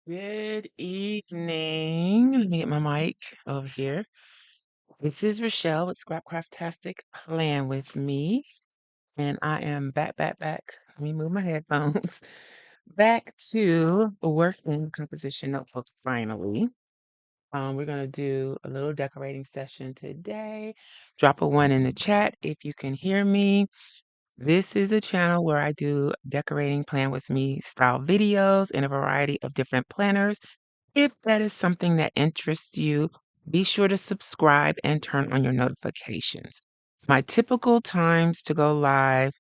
Good evening. Let me get my mic over here. This is Rochelle with Scrapcraftastic Plan with me, and I am back. Let me move my headphones. Back to working composition notebook finally. We're gonna do a little decorating session today. Drop a one in the chat if you can hear me. This is a channel where I do decorating plan with me style videos in a variety of different planners. If that is something that interests you, be sure to subscribe and turn on your notifications. My typical times to go live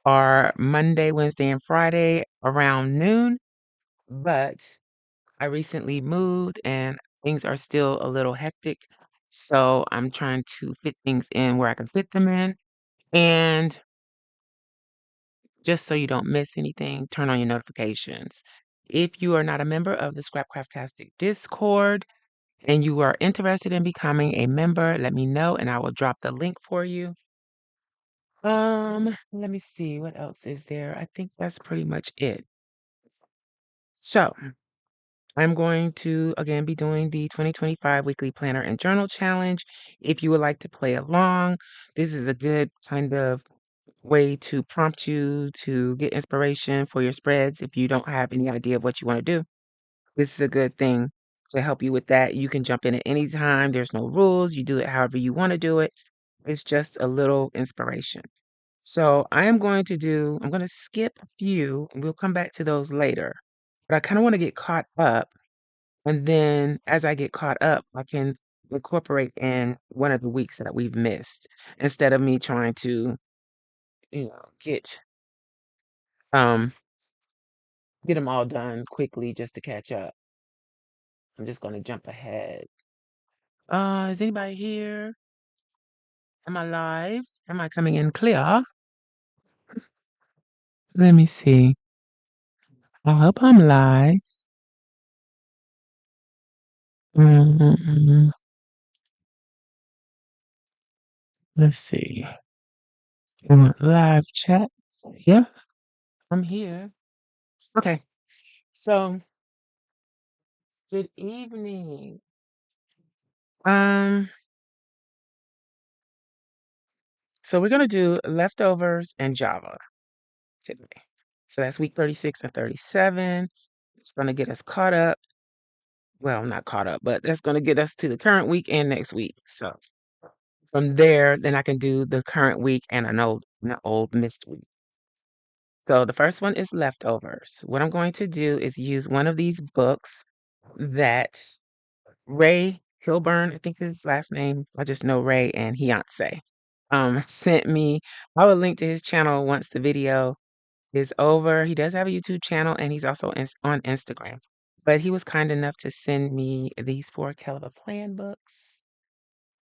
are Monday, Wednesday, and Friday around noon, but I recently moved and things are still a little hectic. So I'm trying to fit things in where I can fit them in. And just so you don't miss anything, turn on your notifications. If you are not a member of the Scrapcraftastic Discord, and you are interested in becoming a member, let me know and I will drop the link for you. Let me see what else is there. I think that's pretty much it. So, I'm going to again be doing the 2025 Weekly Planner and Journal Challenge. If you would like to play along, this is a good kind of way to prompt you to get inspiration for your spreads if you don't have any idea of what you want to do. This is a good thing to help you with that. You can jump in at any time. There's no rules. You do it however you want to do it. It's just a little inspiration. So I'm going to skip a few and we'll come back to those later. But I kind of want to get caught up. And then as I get caught up, I can incorporate in one of the weeks that we've missed instead of me trying to, get um get them all done quickly just to catch up. I'm just going to jump ahead. Is anybody here? Am I live? Am I coming in clear? Let me see. I hope I'm live. Mm, let's see. You want live chat? Yeah, I'm here. Okay. So, good evening. Um, so we're gonna do leftovers and Java today. So that's week 36 and 37. It's gonna get us caught up. Well, not caught up, but that's gonna get us to the current week and next week. So from there, then I can do the current week and an old missed week. So the first one is leftovers. What I'm going to do is use one of these books that Ray Hilburn, I think is his last name. I just know Ray and Beyonce, sent me. I will link to his channel once the video is over. He does have a YouTube channel and he's also on Instagram. But he was kind enough to send me these four Caliber Plan books.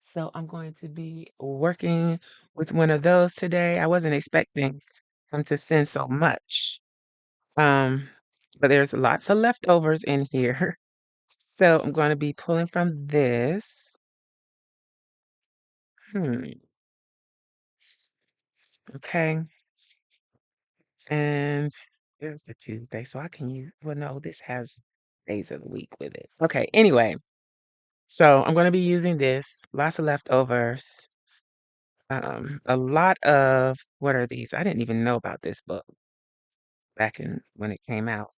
So I'm going to be working with one of those today. I wasn't expecting him to send so much. Um, but there's lots of leftovers in here. So I'm going to be pulling from this. Hmm. Okay. And there's the Tuesday. So I can use, well, no, this has days of the week with it. Okay. Anyway, so I'm going to be using this. Lots of leftovers. A lot of, what are these? I didn't even know about this book back in when it came out.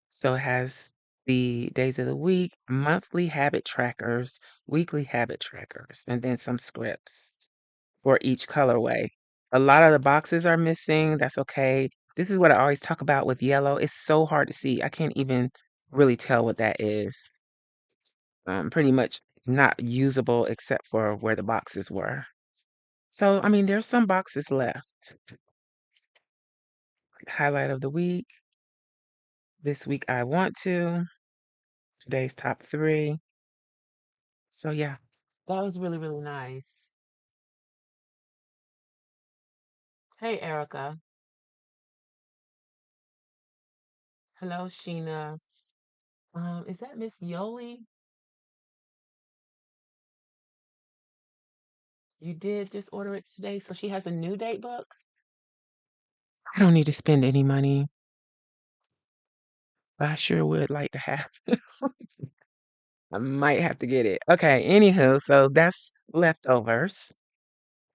So it has the days of the week, monthly habit trackers, weekly habit trackers, and then some scripts for each colorway. A lot of the boxes are missing. That's okay. This is what I always talk about with yellow. It's so hard to see. I can't even really tell what that is. Pretty much not usable except for where the boxes were. So, I mean, there's some boxes left. Highlight of the week. This week I want to. Today's top three. So yeah, that was really, really nice. Hey, Erica. Hello, Sheena. Is that Miss Yoli? You did just order it today, so she has a new date book? I don't need to spend any money. I sure would like to have. I might have to get it. Okay, anywho, so that's leftovers.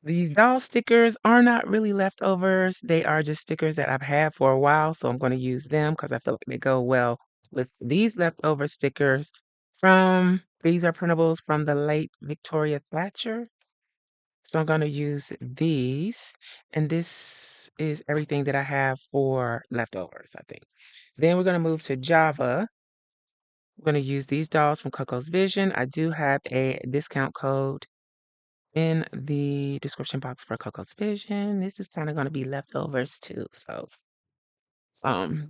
These doll stickers are not really leftovers. They are just stickers that I've had for a while, so I'm going to use them because I feel like they go well with these leftover stickers from, these are printables from the late Victoria Thatcher. So I'm going to use these, and this is everything that I have for leftovers, I think. Then we're going to move to Java. We're going to use these dolls from Coco's Vision. I do have a discount code in the description box for Coco's Vision. This is kind of going to be leftovers too. So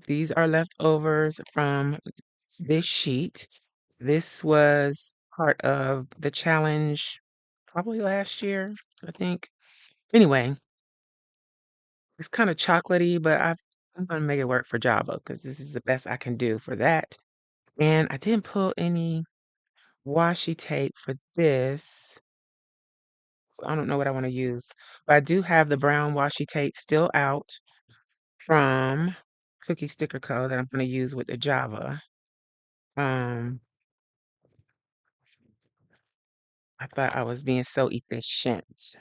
these are leftovers from this sheet. This was part of the challenge probably last year, I think. Anyway, it's kind of chocolatey, but I'm going to make it work for Java because this is the best I can do for that. And I didn't pull any washi tape for this. I don't know what I want to use, but I do have the brown washi tape still out from Cookie Sticker Co. that I'm going to use with the Java. Um, I thought I was being so efficient.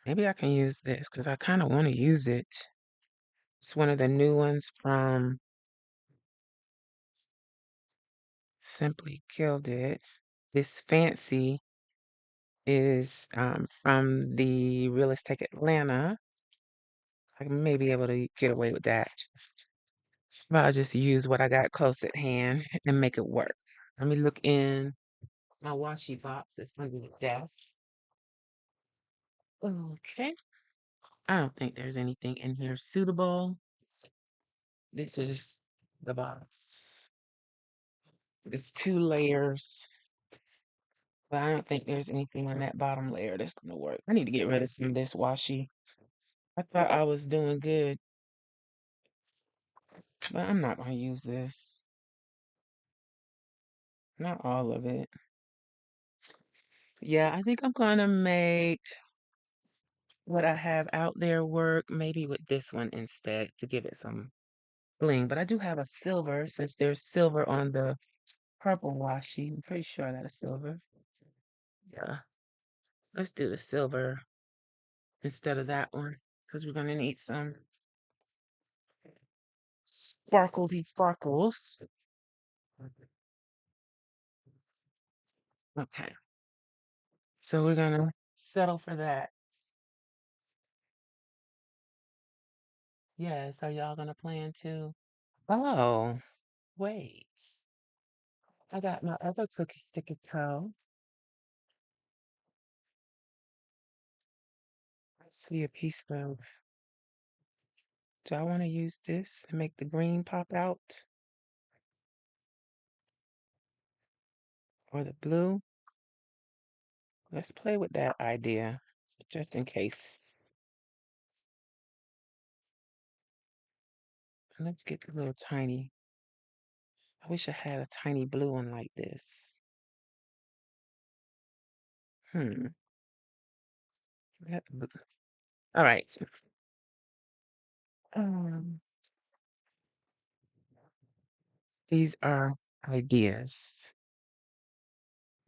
Maybe I can use this because I kind of want to use it. It's one of the new ones from Simply Gilded. This Fancy is from the Real Estate Atlanta. I may be able to get away with that. But I'll just use what I got close at hand and make it work. Let me look in my washi box. It's under the desk. Okay. I don't think there's anything in here suitable. This is the box. It's 2 layers, but I don't think there's anything on that bottom layer that's going to work. I need to get rid of some of this washi. I thought I was doing good, but I'm not going to use this. Not all of it. Yeah, I think I'm going to make what I have out there work, maybe with this one instead to give it some bling. But I do have a silver since there's silver on the purple washi. I'm pretty sure I got a silver. Yeah, let's do the silver instead of that one because we're going to need some sparkledy sparkles. Okay, so we're going to settle for that. Yes, are y'all going to plan to? Oh, wait. I got my other cookie sticker toe. I see a piece of. Do I want to use this and make the green pop out? Or the blue? Let's play with that idea, just in case. And let's get the little tiny. I wish I had a tiny blue one like this. Hmm. All right. Um, these are ideas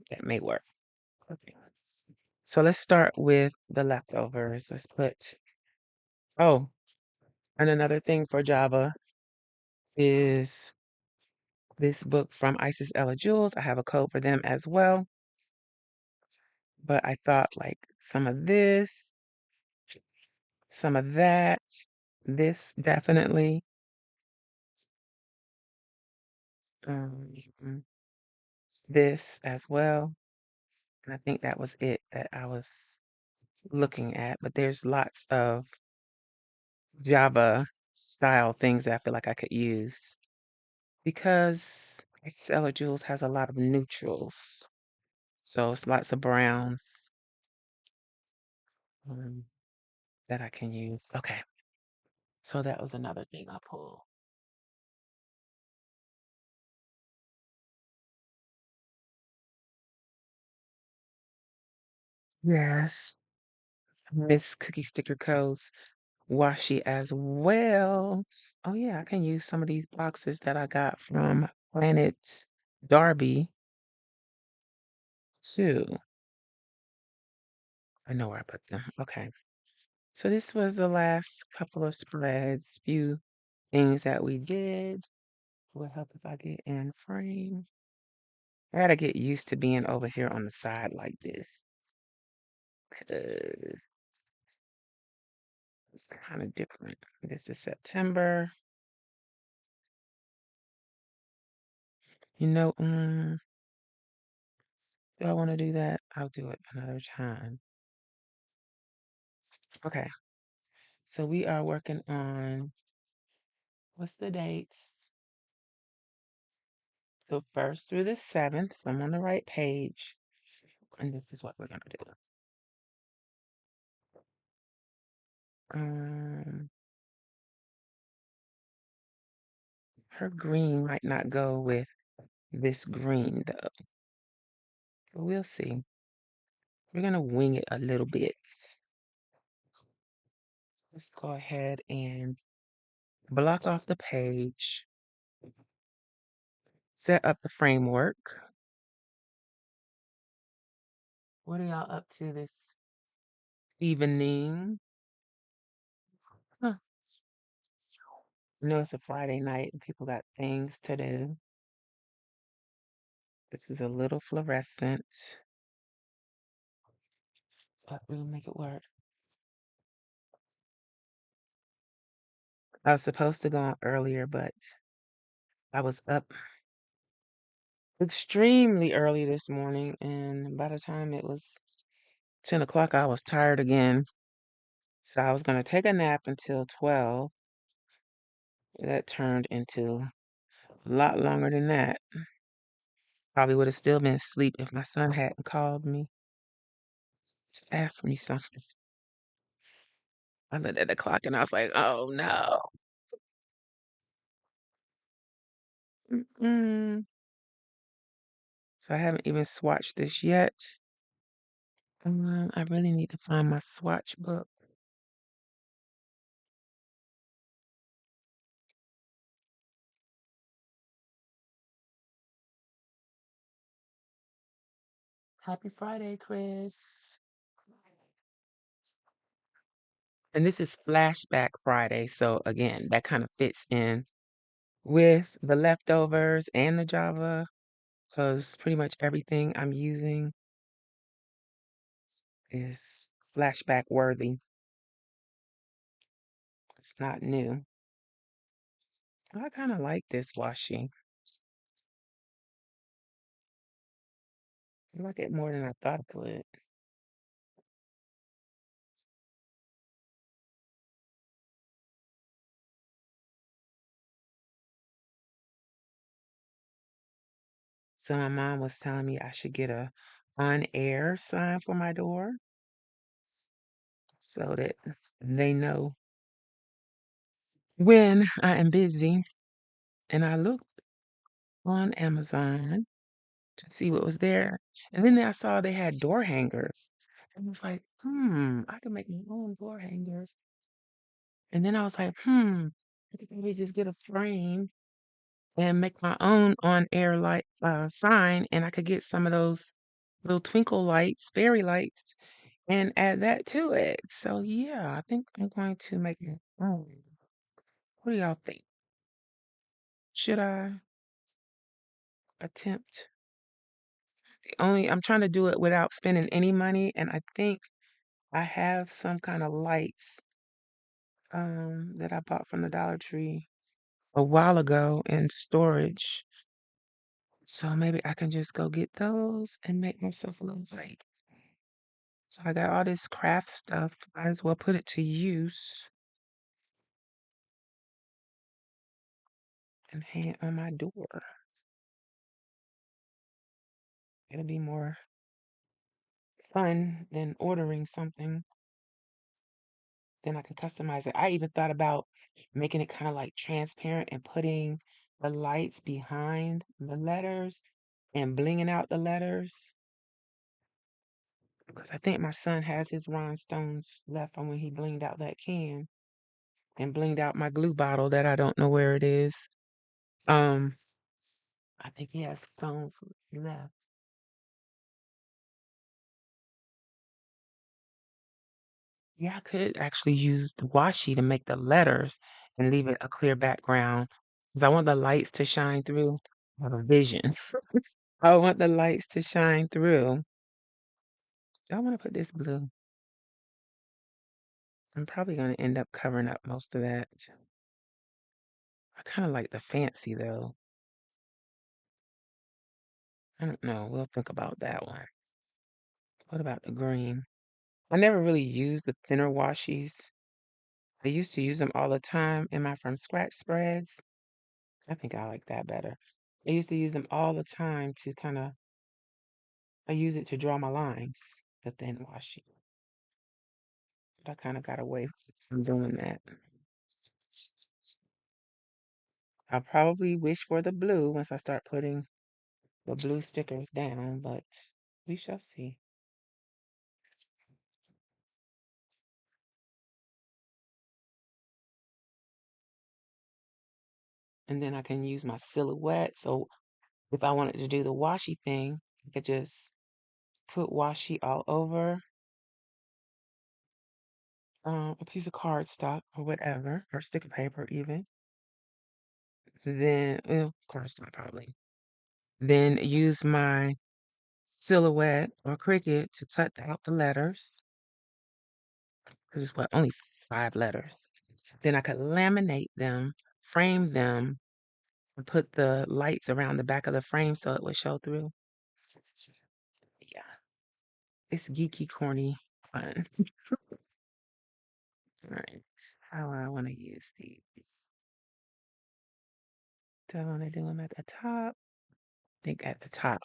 that may work. Okay. So let's start with the leftovers. Let's put, oh, and another thing for Java is this book from Isis Ella Jules. I have a code for them as well. But I thought like some of this, some of that, this definitely. Um, this as well. And I think that was it that I was looking at. But there's lots of Java style things that I feel like I could use because Stella Jules has a lot of neutrals. So it's lots of browns um, that I can use. Okay. So that was another thing I pulled. Yes. Miss Cookie Sticker Co's washi as well. Oh yeah, I can use some of these boxes that I got from Planet Darby too. I know where I put them. Okay. So this was the last couple of spreads, few things that we did. Will help if I get in frame. I gotta get used to being over here on the side like this. 'Cause it's kind of different. This is September. You know, do I want to do that? I'll do it another time. Okay. So we are working on, what's the dates? So 1st through the 7th. So I'm on the right page. And this is what we're gonna do. Um, her green might not go with this green though. But we'll see. We're gonna wing it a little bit. Let's go ahead and block off the page. Set up the framework. What are y'all up to this evening? Huh. I know it's a Friday night and people got things to do. This is a little fluorescent, but we'll make it work. I was supposed to go on earlier, but I was up extremely early this morning, and by the time it was 10 o'clock, I was tired again. So I was going to take a nap until 12. That turned into a lot longer than that. Probably would have still been asleep if my son hadn't called me to ask me something. I looked at the clock and I was like, oh no. Mm-mm. So I haven't even swatched this yet. I really need to find my swatch book. Happy Friday, Chris. And this is Flashback Friday. So again, that kind of fits in with the leftovers and the Java because pretty much everything I'm using is flashback worthy. It's not new. I kind of like this washi. I like it more than I thought I would. So my mom was telling me I should get a on air sign for my door so that they know when I am busy. And I looked on Amazon to see what was there. And then I saw they had door hangers. And I was like, I can make my own door hangers. And then I was like, I could maybe just get a frame and make my own on-air light sign, and I could get some of those little twinkle lights, fairy lights, and add that to it. So yeah, I think I'm going to make my own. What do y'all think? Should I attempt? I'm trying to do it without spending any money, and I think I have some kind of lights that I bought from the Dollar Tree a while ago in storage. So maybe I can just go get those and make myself a little light. So I got all this craft stuff. Might as well put it to use and hang it on my door. It'll be more fun than ordering something. Then I can customize it. I even thought about making it kind of like transparent and putting the lights behind the letters and blinging out the letters. Because I think my son has his rhinestones left from when he blinged out that can. and blinged out my glue bottle that I don't know where it is. Um, I think he has stones left. Yeah, I could actually use the washi to make the letters and leave it a clear background because I want the lights to shine through. I have a vision. I want the lights to shine through. I want to put this blue. I'm probably going to end up covering up most of that. I kind of like the fancy though. I don't know. We'll think about that one. What about the green? I never really used the thinner washies. I used to use them all the time in my from scratch spreads. I think I like that better. I used to use them all the time to I use it to draw my lines, the thin washi. But I kind of got away from doing that. I'll probably wish for the blue once I start putting the blue stickers down, but we shall see. And then I can use my silhouette. So if I wanted to do the washi thing, I could just put washi all over a piece of cardstock or whatever, or sticker paper even. Then, well, cardstock probably. Then use my silhouette or Cricut to cut out the letters, because it's what, only 5 letters. Then I could laminate them, frame them, and put the lights around the back of the frame so it would show through. Yeah, it's geeky, corny, fun. All right, how I want to use these. Do I want to do them at the top? I think at the top.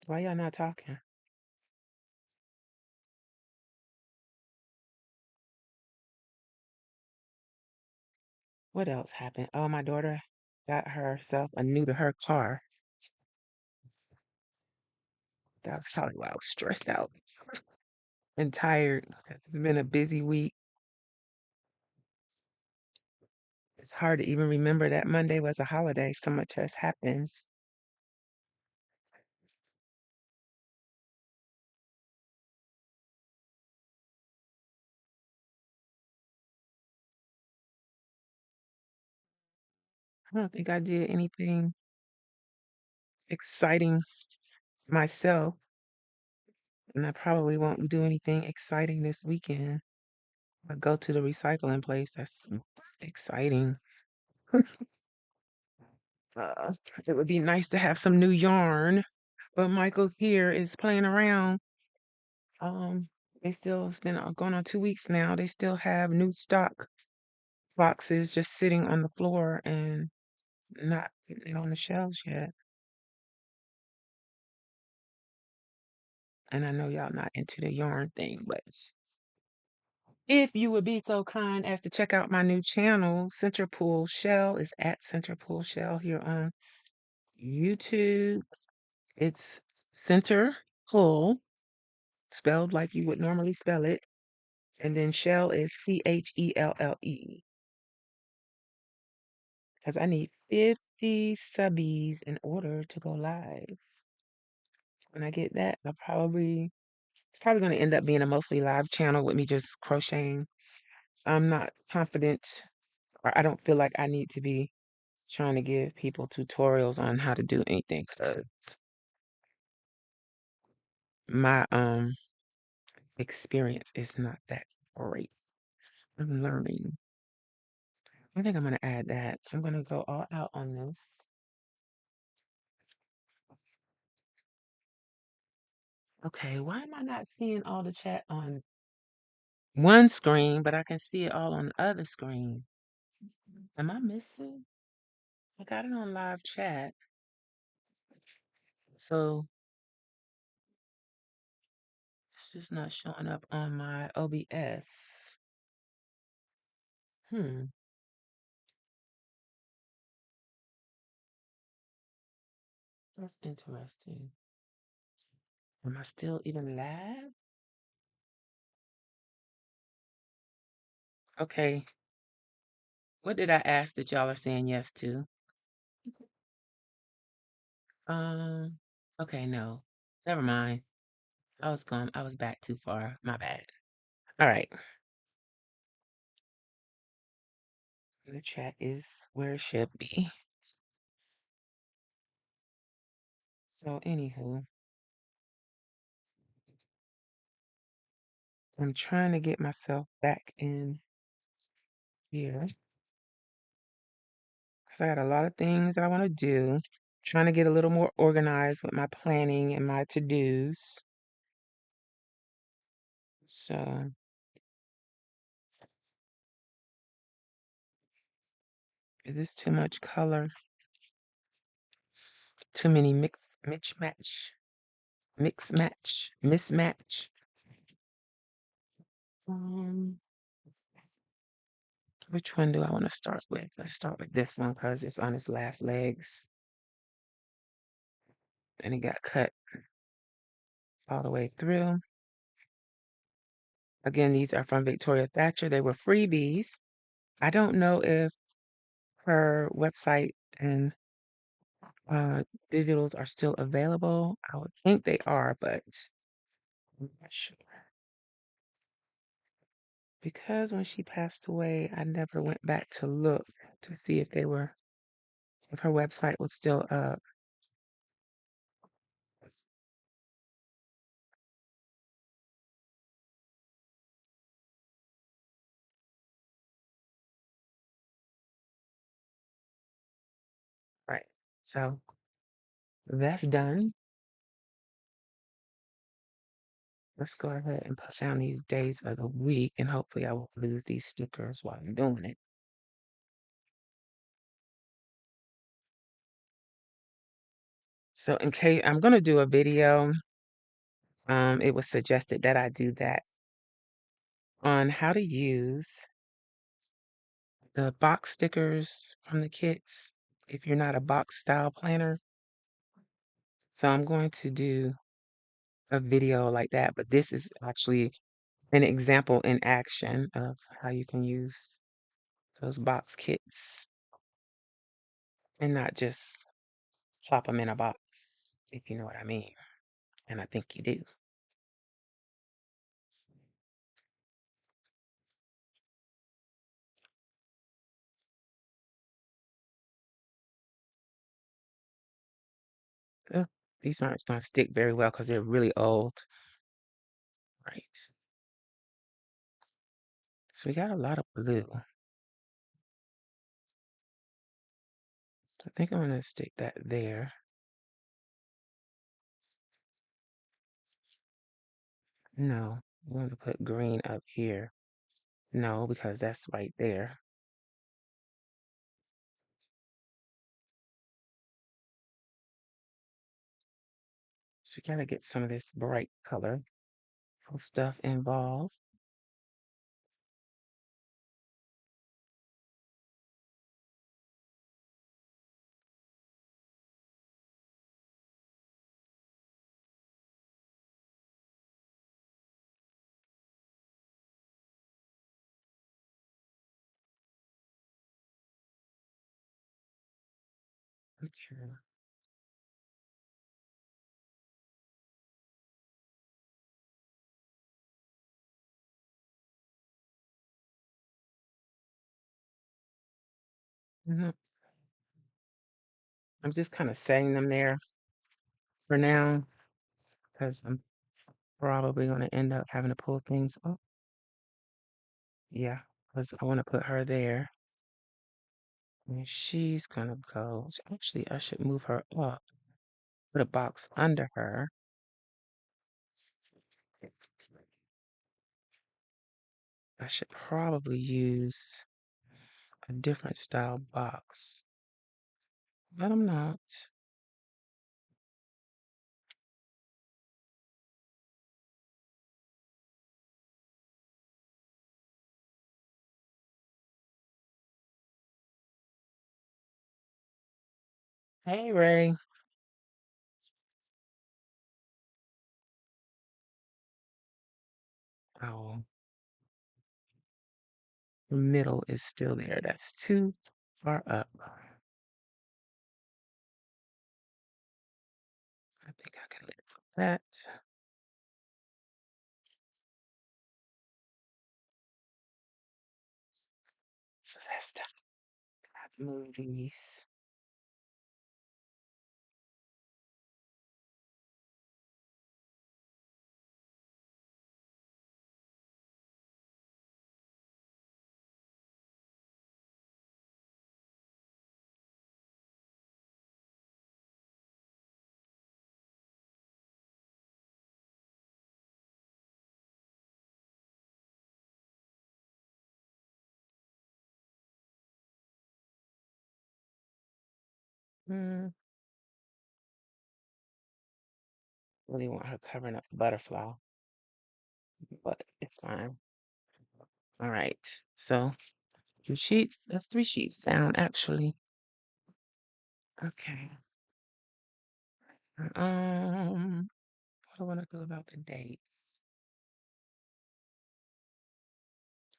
Why y'all not talking? What else happened? Oh, my daughter got herself a new to her car. That's probably why I was stressed out and tired because it's been a busy week. It's hard to even remember that Monday was a holiday. So much has happened. I don't think I did anything exciting myself, and I probably won't do anything exciting this weekend. I go to the recycling place. That's exciting. Uh, it would be nice to have some new yarn, but Michael's here is playing around. Um, they still, it's been going on 2 weeks now. They still have new stock boxes just sitting on the floor and not putting it on the shelves yet. And I know y'all not into the yarn thing, but if you would be so kind as to check out my new channel, Center Pool Chelle is at Center Pool Chelle here on YouTube. It's Center Pull, spelled like you would normally spell it. And then Chelle is CHELLE. Because I need 50 subbies in order to go live. When I get that, it's probably going to end up being a mostly live channel with me just crocheting. I'm not confident, or I don't feel like I need to be trying to give people tutorials on how to do anything because my experience is not that great. I'm learning. I think I'm gonna add that. I'm gonna go all out on this. Okay, why am I not seeing all the chat on one screen, but I can see it all on the other screen? Am I missing? I got it on live chat. So it's just not showing up on my OBS. Hmm, that's interesting. Am I still even live? Okay. What did I ask that y'all are saying yes to? Um, okay, no. Never mind. I was back too far. My bad. All right. The chat is where it should be. So, anywho, I'm trying to get myself back in here because I got a lot of things that I want to do. Trying to get a little more organized with my planning and my to-dos. So, is this too much color? Too many mismatch. Um, which one do I want to start with? Let's start with this one because it's on its last legs and it got cut all the way through. Again, these are from Victoria Thatcher. They were freebies. I don't know if her website and digitals are still available. I would think they are, but I'm not sure. Because when she passed away, I never went back to look to see if if her website was still up. Right. So that's done. Let's go ahead and put down these days of the week, and hopefully I won't lose these stickers while I'm doing it. So in case I'm going to do a video, it was suggested that I do that on how to use the box stickers from the kits if you're not a box style planner. So I'm going to do a video like that, but this is actually an example in action of how you can use those box kits and not just plop them in a box, if you know what I mean. And I think you do. Ugh, these aren't going to stick very well because they're really old. Right. So we got a lot of blue. I think I'm going to stick that there. No, I'm going to put green up here. No, because that's right there. So we got to get some of this bright color stuff involved. Okay. Mhm. I'm just kind of setting them there for now because I'm probably going to end up having to pull things up. Yeah, because I want to put her there. And she's going to go. Actually, I should move her up. Put a box under her. I should probably use a different style box, but I'm not. Hey, Ray. Oh, the middle is still there. That's too far up. I think I can live with that. So that's done. I move these. Hmm. Really want her covering up the butterfly, but it's fine. All right. So 2 sheets. That's 3 sheets down, actually. Okay. What do I want to do about the dates?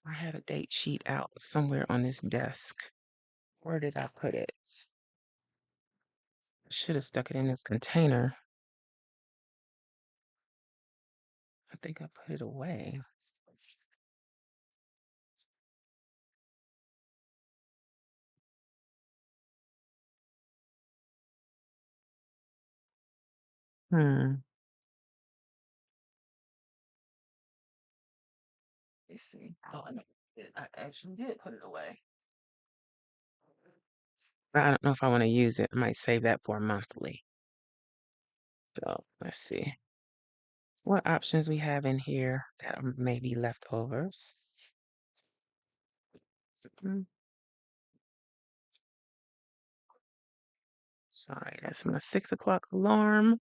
I had a date sheet out somewhere on this desk. Where did I put it? I should have stuck it in this container. I think I put it away. Hmm. Let's see. Oh, I actually did put it away. I don't know if I want to use it. I might save that for a monthly. So let's see what options we have in here that are maybe leftovers. Hmm. Sorry, that's my 6 o'clock alarm.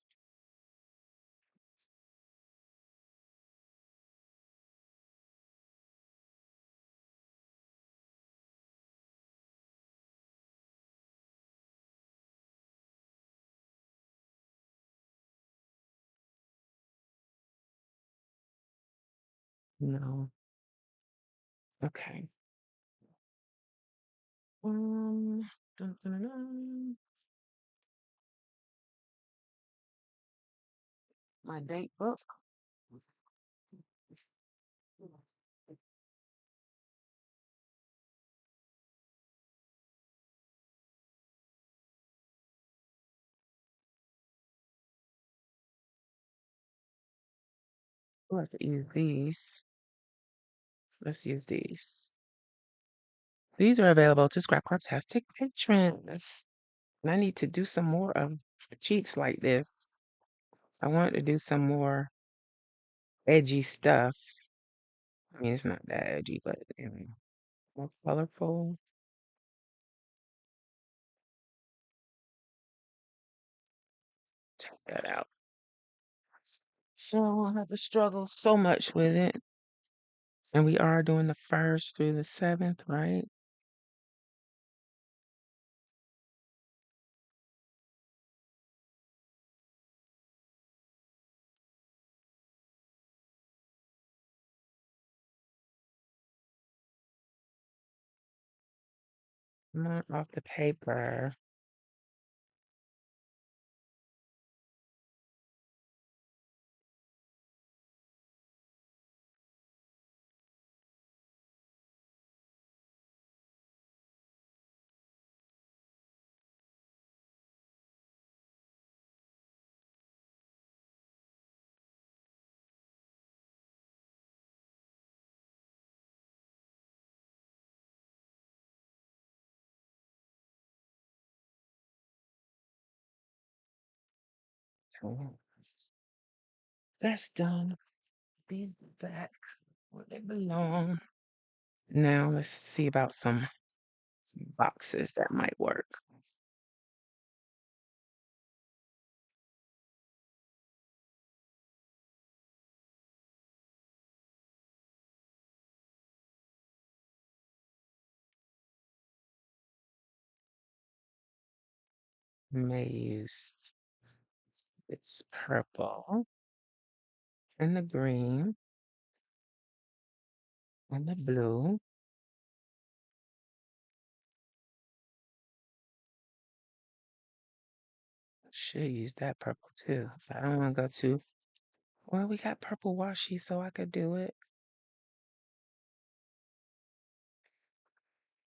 No. Okay. Um, dun, dun, dun, dun. My date book. Let's use these. Let's use these. These are available to Scrapcraftastic patrons. And I need to do some more of cheats like this. I want to do some more edgy stuff. I mean, it's not that edgy, but more colorful. Check that out. So I'll have to struggle so much with it. And we are doing the 1st through the 7th, right? Not off the paper. So that's done. These back where they belong. Now let's see about some boxes that might work. May use it's purple and the green. and the blue. Should use that purple too. I don't want to go too. Well, we got purple washi, so I could do it.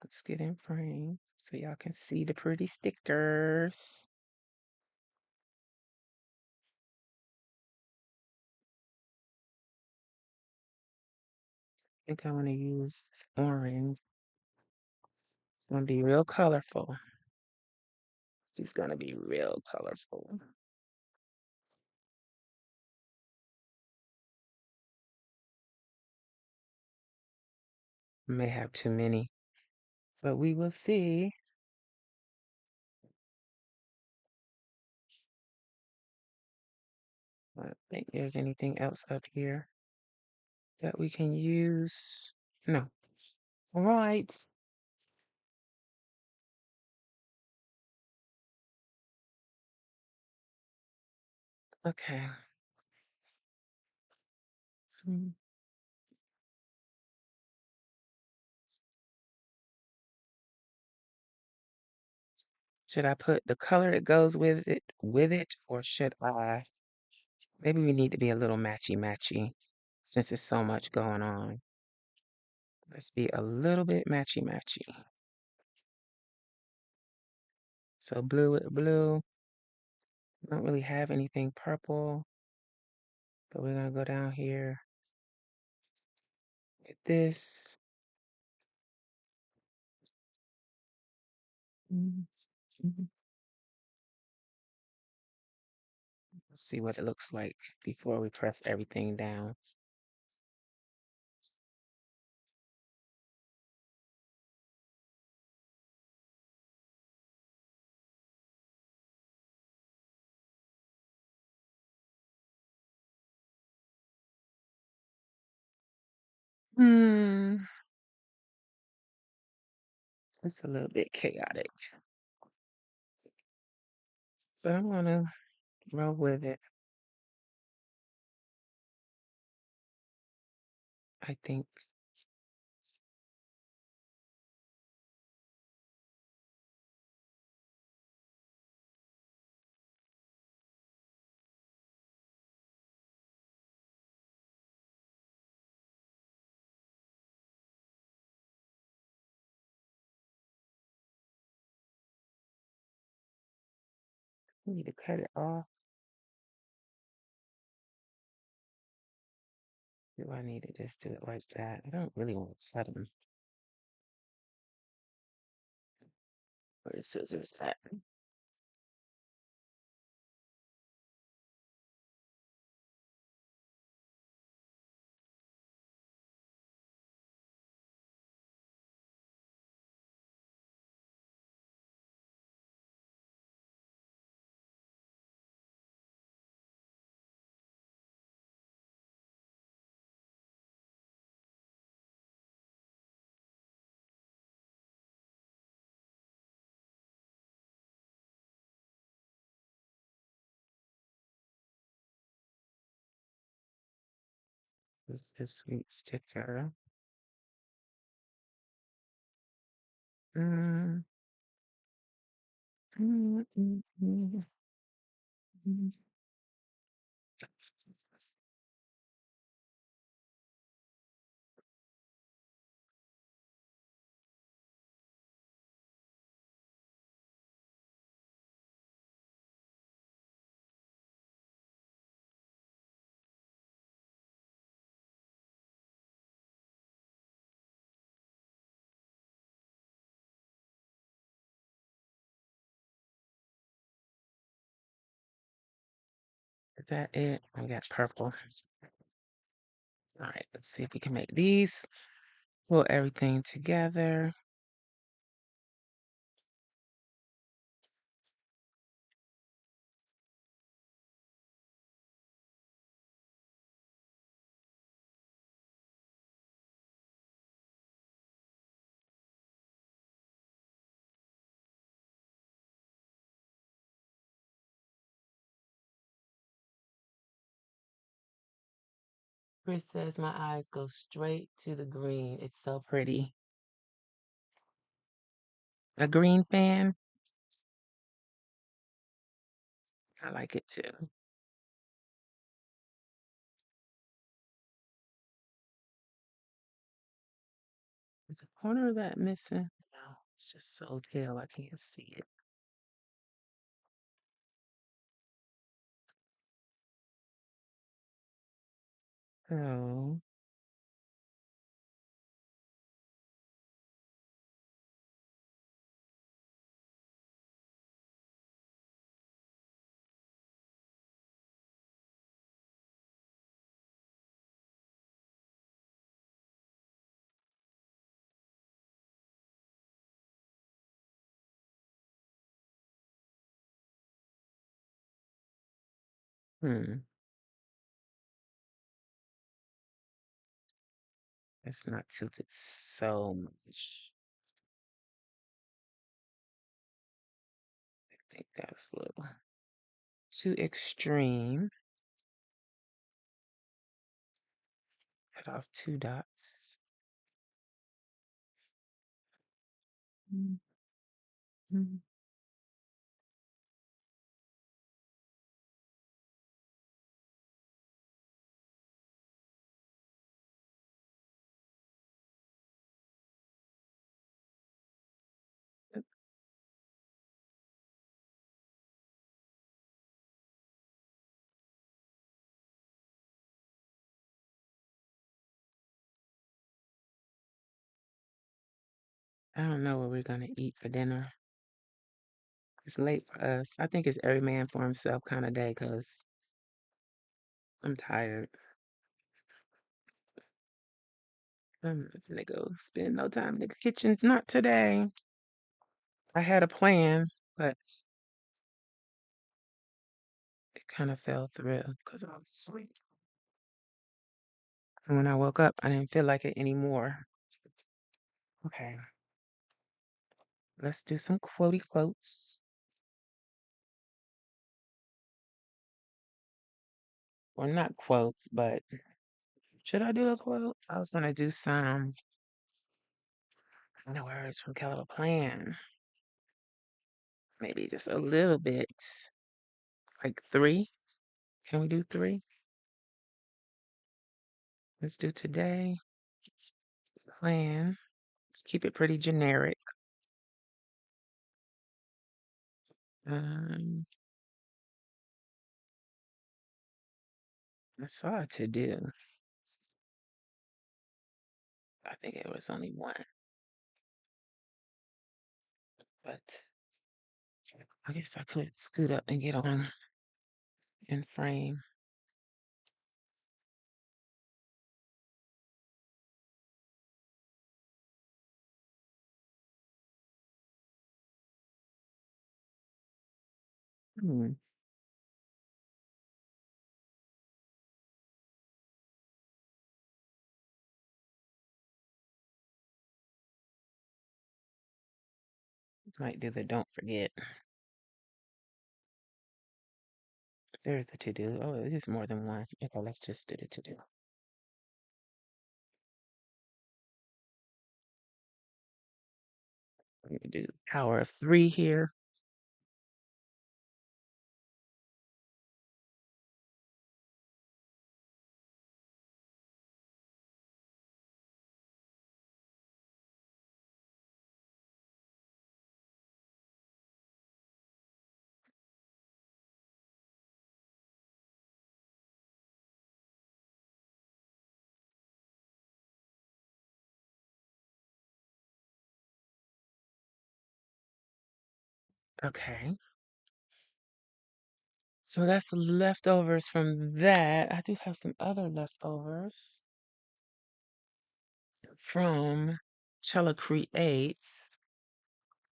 Let's get in frame so y'all can see the pretty stickers. I think I want to use this orange. It's going to be real colorful. She's going to be real colorful. May have too many, but we will see. I don't think there's anything else up here that we can use. No. All right. Okay. Hmm. Should I put the color that goes with it, or should I? Maybe we need to be a little matchy-matchy since there's so much going on. Let's be a little bit matchy-matchy. So blue with blue. I don't really have anything purple, but we're gonna go down here with this. Mhm. Let's see what it looks like before we press everything down. Hmm. It's a little bit chaotic, but I'm gonna roll with it. I think we need to cut it off. Do I need to just do it like that? I don't really want to cut them. Where the scissors at? This is sweet sticker. Mm. Mm, mm, mm, mm. Is that it? I got purple. All right, let's see if we can make these. Pull everything together. Chris says my eyes go straight to the green. It's so pretty. A green fan? I like it too. Is the corner of that missing? No, it's just so pale I can't see it. So, hmm, it's not tilted so much. I think that's a little too extreme. Cut off two dots. Mhm. I don't know what we're gonna eat for dinner. It's late for us. I think it's every man for himself kind of day because I'm tired. I'm not gonna go spend no time in the kitchen. Not today. I had a plan, but it kind of fell through because I was asleep. And when I woke up, I didn't feel like it anymore. Okay, let's do some quotey quotes. Or not quotes, but should I do a quote? I was gonna do some kind of words from CHELA Plan. Maybe just a little bit. Like three. Can we do three? Let's do today. Plan. Let's keep it pretty generic. Um, I saw a to do. I think it was only one, but I guess I could scoot up and get on in frame. Hmm. Might do the don't forget. There's the to do. Oh, it is more than one. Okay, let's just do the to do. We're gonna do power of three here. Okay. So that's leftovers from that. I do have some other leftovers from Chella Creates.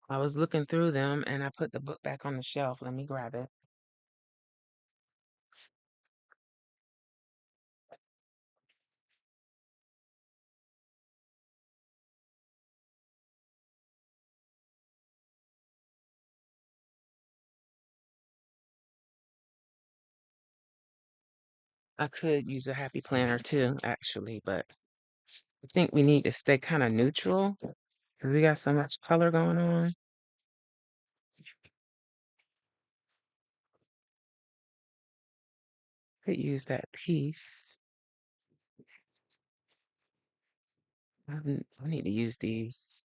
I was looking through them and I put the book back on the shelf. Let me grab it. I could use a happy planner too, actually, but I think we need to stay kind of neutral because we got so much color going on. Could use that piece. I need to use these.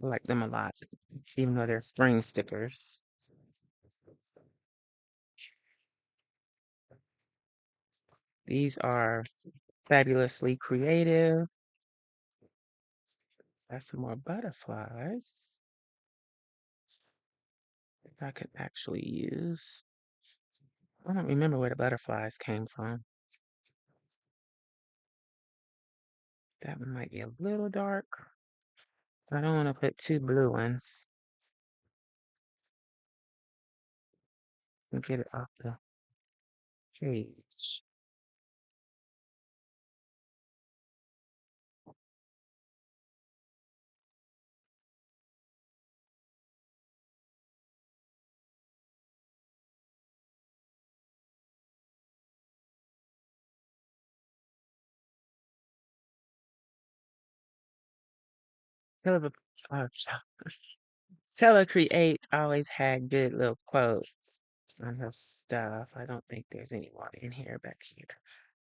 I like them a lot, even though they're spring stickers. These are fabulously creative. Got some more butterflies that I could actually use. I don't remember where the butterflies came from. That one might be a little dark. I don't want to put two blue ones and get it off the page. Chelle, uh, Chelle Creates always had good little quotes on her stuff. I don't think there's any more in here back here.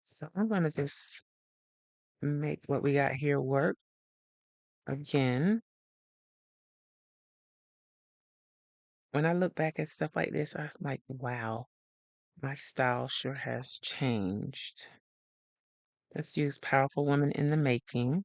So I'm going to just make what we got here work again. When I look back at stuff like this, I'm like, wow, my style sure has changed. Let's use Powerful Woman in the Making.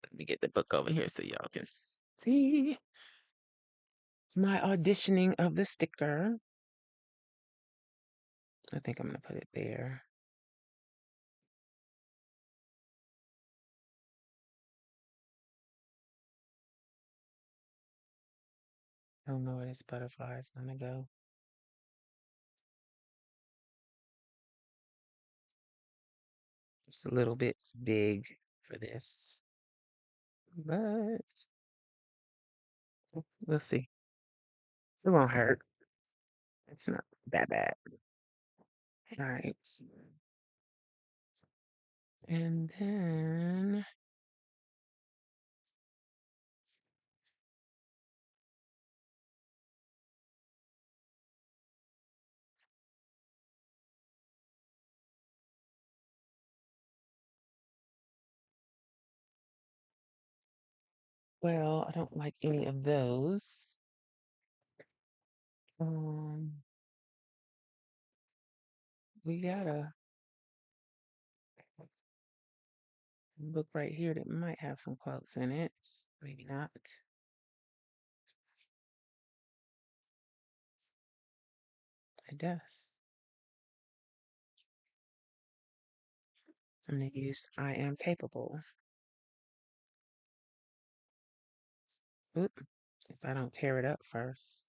Let me get the book over here so y'all can see my auditioning of the sticker. I think I'm going to put it there. I don't know where this butterfly is going to go. It's a little bit big for this, but we'll see. It won't hurt. It's not that bad. All right. And then, well, I don't like any of those. We got a book right here that might have some quotes in it. Maybe not. It does. I'm going to use I am capable. Oop, if I don't tear it up first.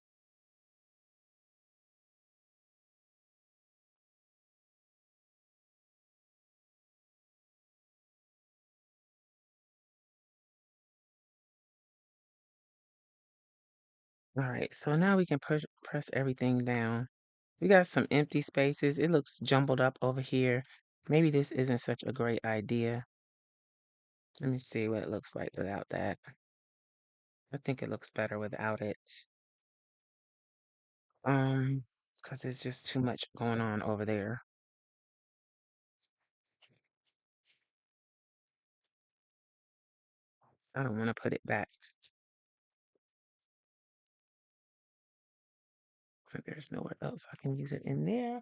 All right, so now we can press everything down. We got some empty spaces. It looks jumbled up over here. Maybe this isn't such a great idea. Let me see what it looks like without that. I think it looks better without it. Because there's just too much going on over there. I don't want to put it back. There's nowhere else I can use it in there.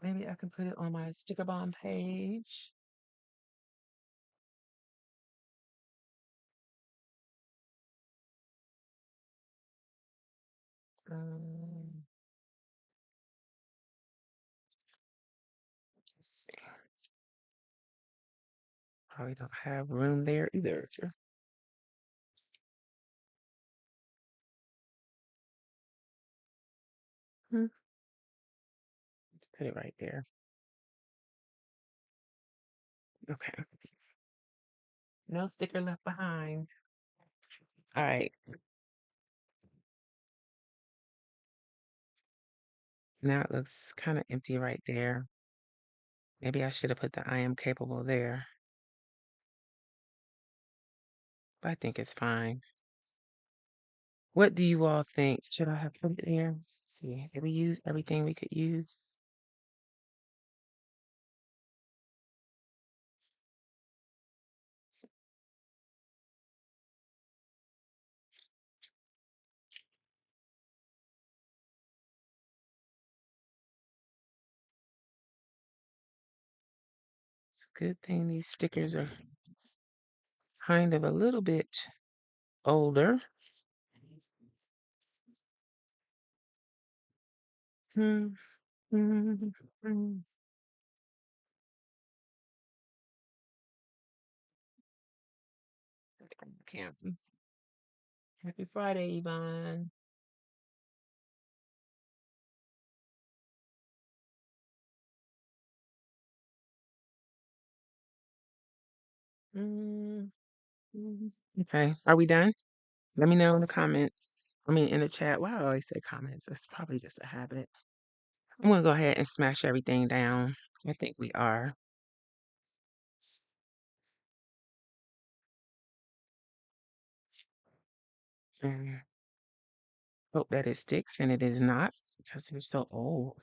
Maybe I can put it on my sticker bomb page. Um, let's see. Probably don't have room there either. Hmm. Put it right there. Okay. No sticker left behind. All right. Now it looks kind of empty right there. Maybe I should have put the I am capable there, but I think it's fine. What do you all think? Should I have put it there? Let's see. Did we use everything we could use? It's a good thing these stickers are kind of a little bit older. Hmm. Hmm. Hmm. Can't. Happy Friday, Yvonne. Mm, okay, are we done? Let me know in the comments. I mean, in the chat. Why do I always say comments? It's probably just a habit. I'm gonna go ahead and smash everything down. I think we are. Mm, hope that it sticks, and it is not because they're so old.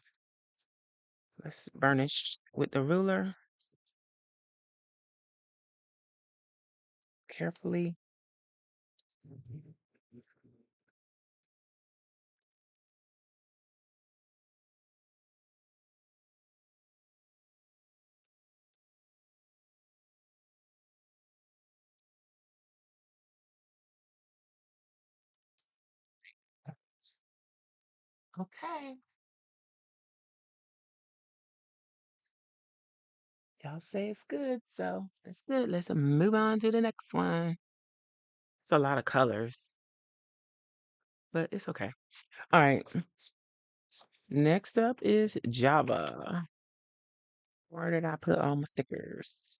Let's burnish with the ruler carefully. Okay. Y'all say it's good, so it's good. Let's move on to the next one. It's a lot of colors, but it's okay. All right. Next up is Java. Where did I put all my stickers?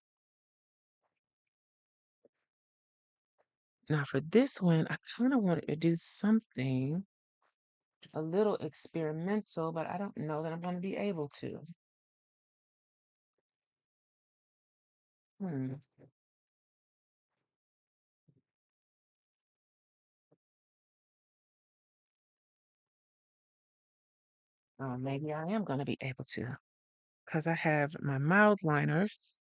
Now for this one, I kind of wanted to do something a little experimental, but I don't know that I'm going to be able to. Hmm. Maybe I am going to be able to because I have my mild liners.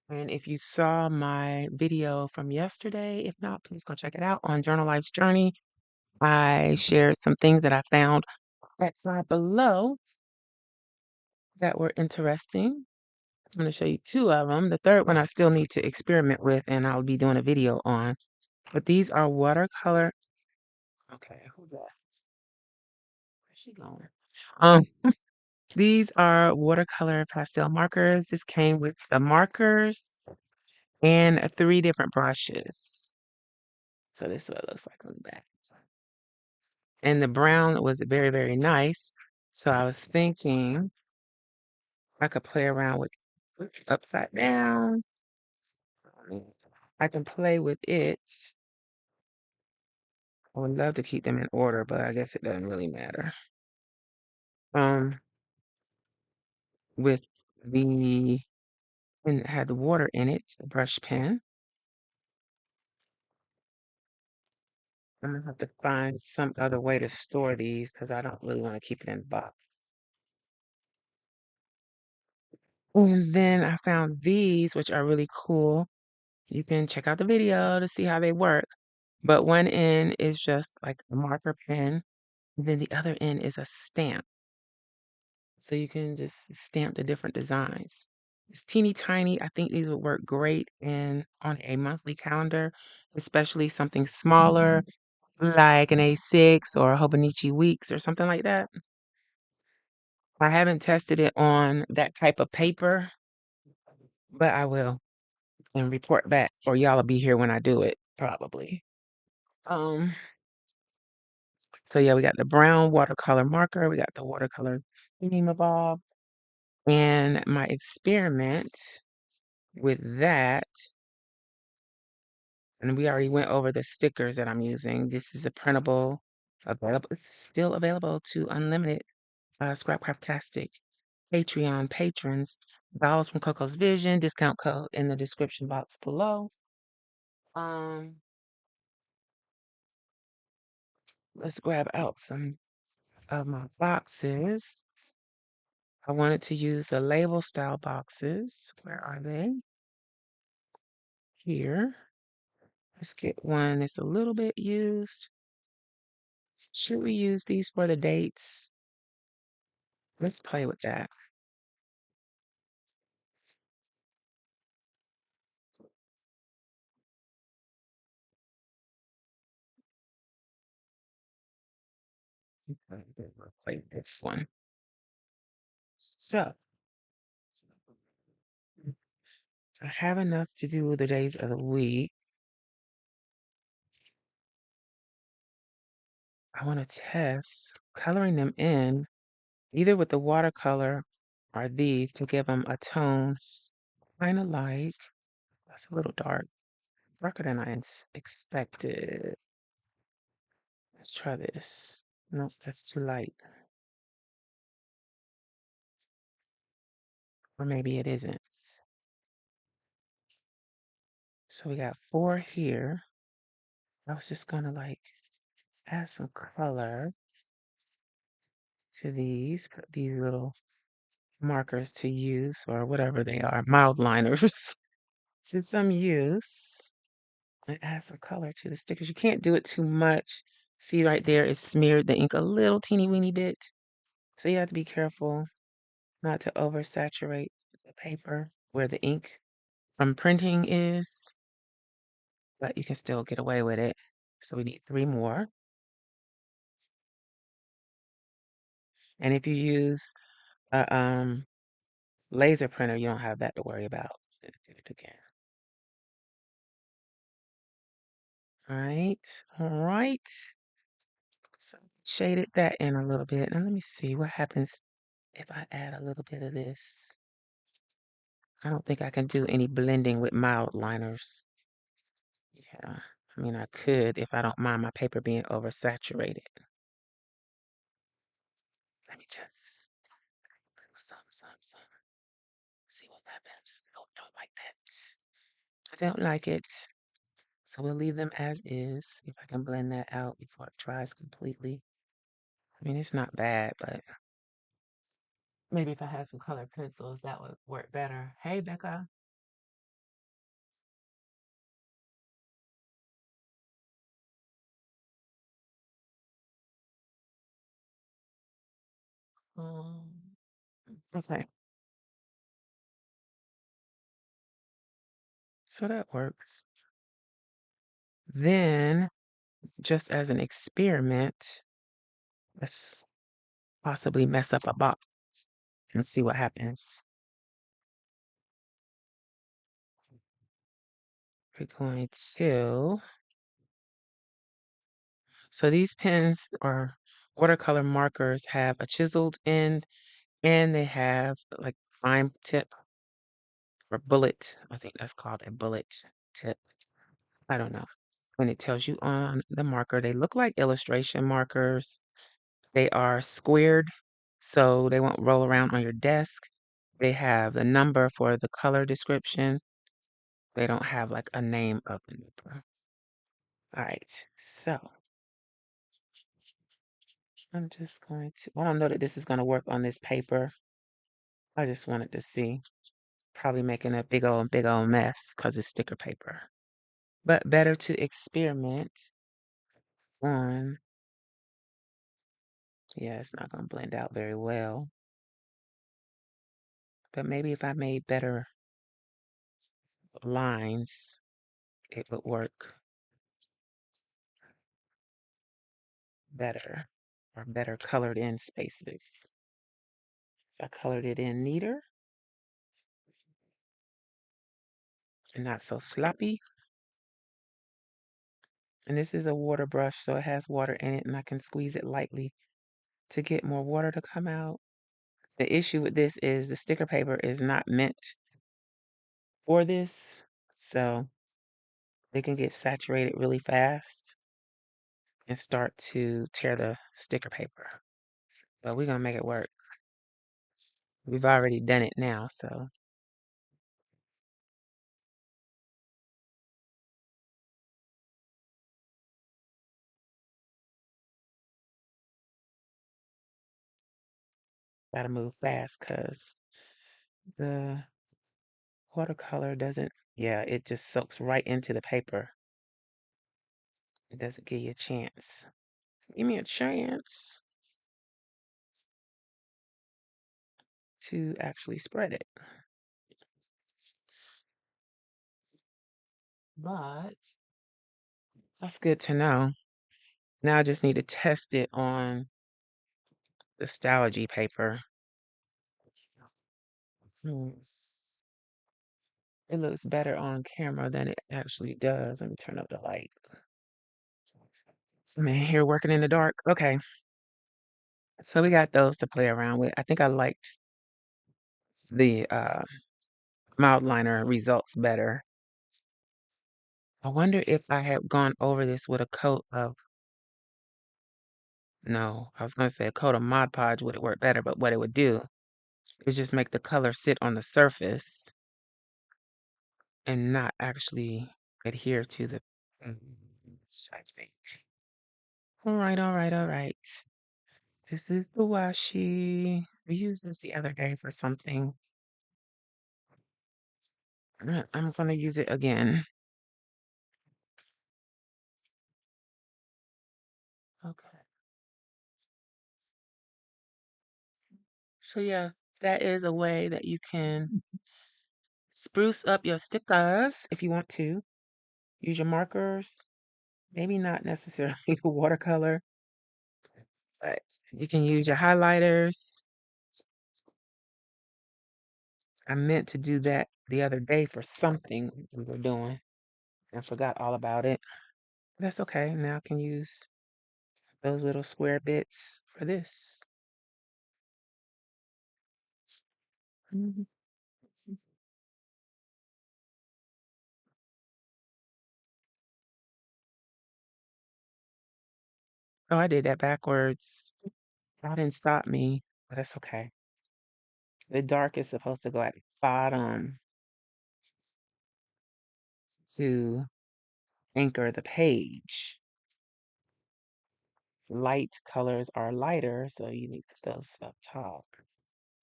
And if you saw my video from yesterday, if not, please go check it out on Journal Life's Journey. I shared some things that I found at Five Below that were interesting. I'm going to show you two of them. The third one I still need to experiment with, and I'll be doing a video on. But these are watercolor. Okay, who's that? Where's she going? Um, these are watercolor pastel markers. This came with the markers and three different brushes. So this is what it looks like on the back. And the brown was very, very nice. So I was thinking I could play around with upside down. I can play with it. I would love to keep them in order, but I guess it doesn't really matter. Um, with the and it had the water in it, the brush pen. I'm gonna have to find some other way to store these because I don't really want to keep it in the box. And then I found these, which are really cool. You can check out the video to see how they work. But one end is just like a marker pen, and then the other end is a stamp. So you can just stamp the different designs. It's teeny tiny. I think these would work great in on a monthly calendar, especially something smaller like an A6 or a Hobonichi Weeks or something like that. I haven't tested it on that type of paper, but I will and report back, or y'all will be here when I do it, probably. Um, so yeah, we got the brown watercolor marker, we got the watercolor thingamabob. And my experiment with that, and we already went over the stickers that I'm using. This is a printable, available. It's still available to unlimited Scrapcraftastic Patreon patrons. Dolls from Coco's Vision, discount code in the description box below. Um, let's grab out some of my boxes. I wanted to use the label style boxes. Where are they? Here. Let's get one that's a little bit used. Should we use these for the dates? Let's play with that. Okay, we'll play this one. So, I have enough to do the days of the week. I want to test coloring them in either with the watercolor or these to give them a tone kind of like, that's a little dark, darker than I expected. Let's try this. Nope, that's too light. Or maybe it isn't. So we got 4 here. I was just gonna like add some color to these, put these little markers to use or whatever they are, mild liners to some use. And add some color to the stickers. You can't do it too much. See right there, it smeared the ink a little teeny weeny bit. So you have to be careful not to oversaturate the paper where the ink from printing is, but you can still get away with it. So we need 3 more. And if you use a laser printer, you don't have that to worry about. Do it again. All right. So shaded that in a little bit. Now let me see what happens if I add a little bit of this. I don't think I can do any blending with mild liners. Yeah, I mean, I could if I don't mind my paper being oversaturated. Let me just do some. See what happens. Oh, don't like that. I don't like it. So we'll leave them as is. See if I can blend that out before it dries completely. I mean, it's not bad, but maybe if I had some colored pencils, that would work better. Hey, Becca. Um, okay, so that works. Then, just as an experiment, let's possibly mess up a box and see what happens. We're going to, so these pens or watercolor markers have a chiseled end and they have like fine tip or bullet. I think that's called a bullet tip. I don't know. When it tells you on the marker, they look like illustration markers. They are squared, so they won't roll around on your desk. They have the number for the color description. They don't have like a name of the number. All right, so I'm just going to, I don't know that this is going to work on this paper. I just wanted to see. Probably making a big old mess because it's sticker paper. But better to experiment on, yeah, it's not going to blend out very well. But maybe if I made better lines, it would work better or better colored in spaces. If I colored it in neater and not so sloppy. And this is a water brush, so it has water in it and I can squeeze it lightly to get more water to come out. The issue with this is the sticker paper is not meant for this, so it can get saturated really fast and start to tear the sticker paper. But we're gonna make it work. We've already done it now, so gotta move fast because the watercolor doesn't, yeah, it just soaks right into the paper. It doesn't give you a chance. Give me a chance to actually spread it. But that's good to know. Now I just need to test it on the Stalogy paper. It looks better on camera than it actually does. Let me turn up the light. I'm in here working in the dark. Okay. So we got those to play around with. I think I liked the mild liner results better. I wonder if I had gone over this with a coat of, no, I was going to say a coat of Mod Podge would it work better, but what it would do is just make the color sit on the surface and not actually adhere to the. I think. All right, all right, all right. This is the washi. We used this the other day for something. I'm going to use it again. Okay. So yeah, that is a way that you can spruce up your stickers if you want to. Use your markers. Maybe not necessarily the watercolor, but you can use your highlighters. I meant to do that the other day for something we were doing and forgot all about it. That's okay. Now I can use those little square bits for this. Mhm. Oh, I did that backwards. That didn't stop me, but that's okay. The dark is supposed to go at the bottom to anchor the page. Light colors are lighter, so you need to put those up top.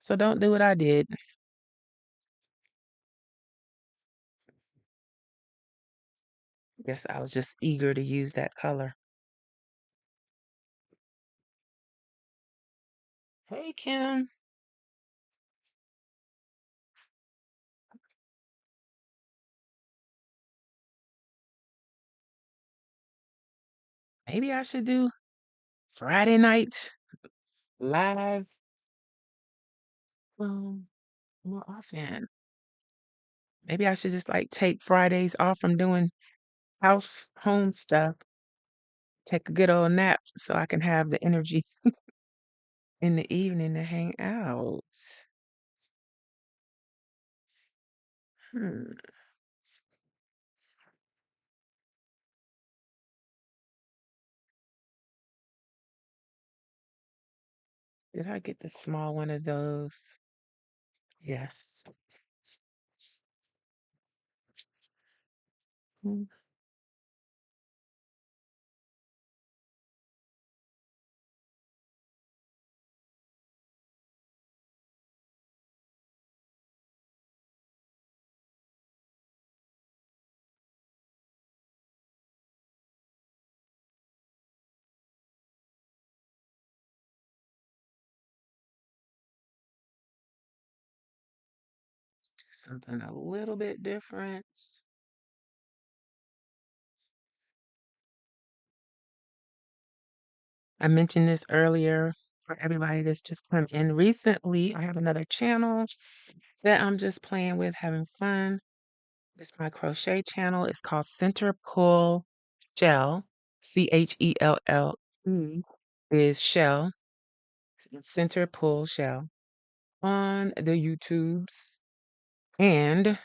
So don't do what I did. Guess I was just eager to use that color. Hey, Kim. Maybe I should do Friday night live more often. Maybe I should just like take Fridays off from doing home stuff. Take a good old nap so I can have the energy in the evening to hang out. Hmm. Did I get the small one of those? Yes. Mm. Let's do something a little bit different. I mentioned this earlier for everybody that's just come in recently. I have another channel that I'm just playing with, having fun. It's my crochet channel. It's called Center Pull Shell. CHELLE is shell. Center Pull Shell. on the YouTubes, and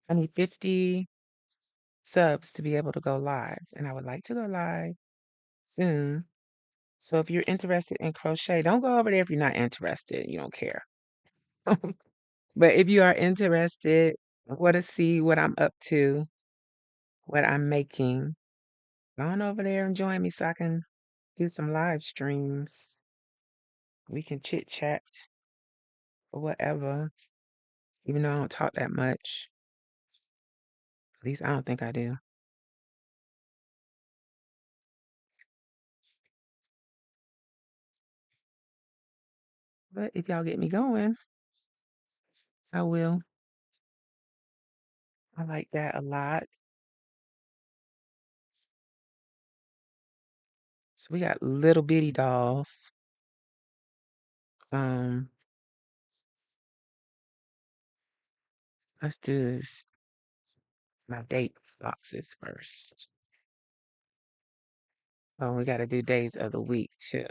I need 50 subs to be able to go live, and I would like to go live soon. So if you're interested in crochet, don't go over there if you're not interested. You don't care. But if you are interested, want to see what I'm up to, what I'm making, go on over there and join me so I can do some live streams. We can chit chat or whatever, even though I don't talk that much. At least I don't think I do. But if y'all get me going, I will. I like that a lot. So we got little bitty dolls. Um, let's do this. My date boxes first. Oh, we got to do days of the week too.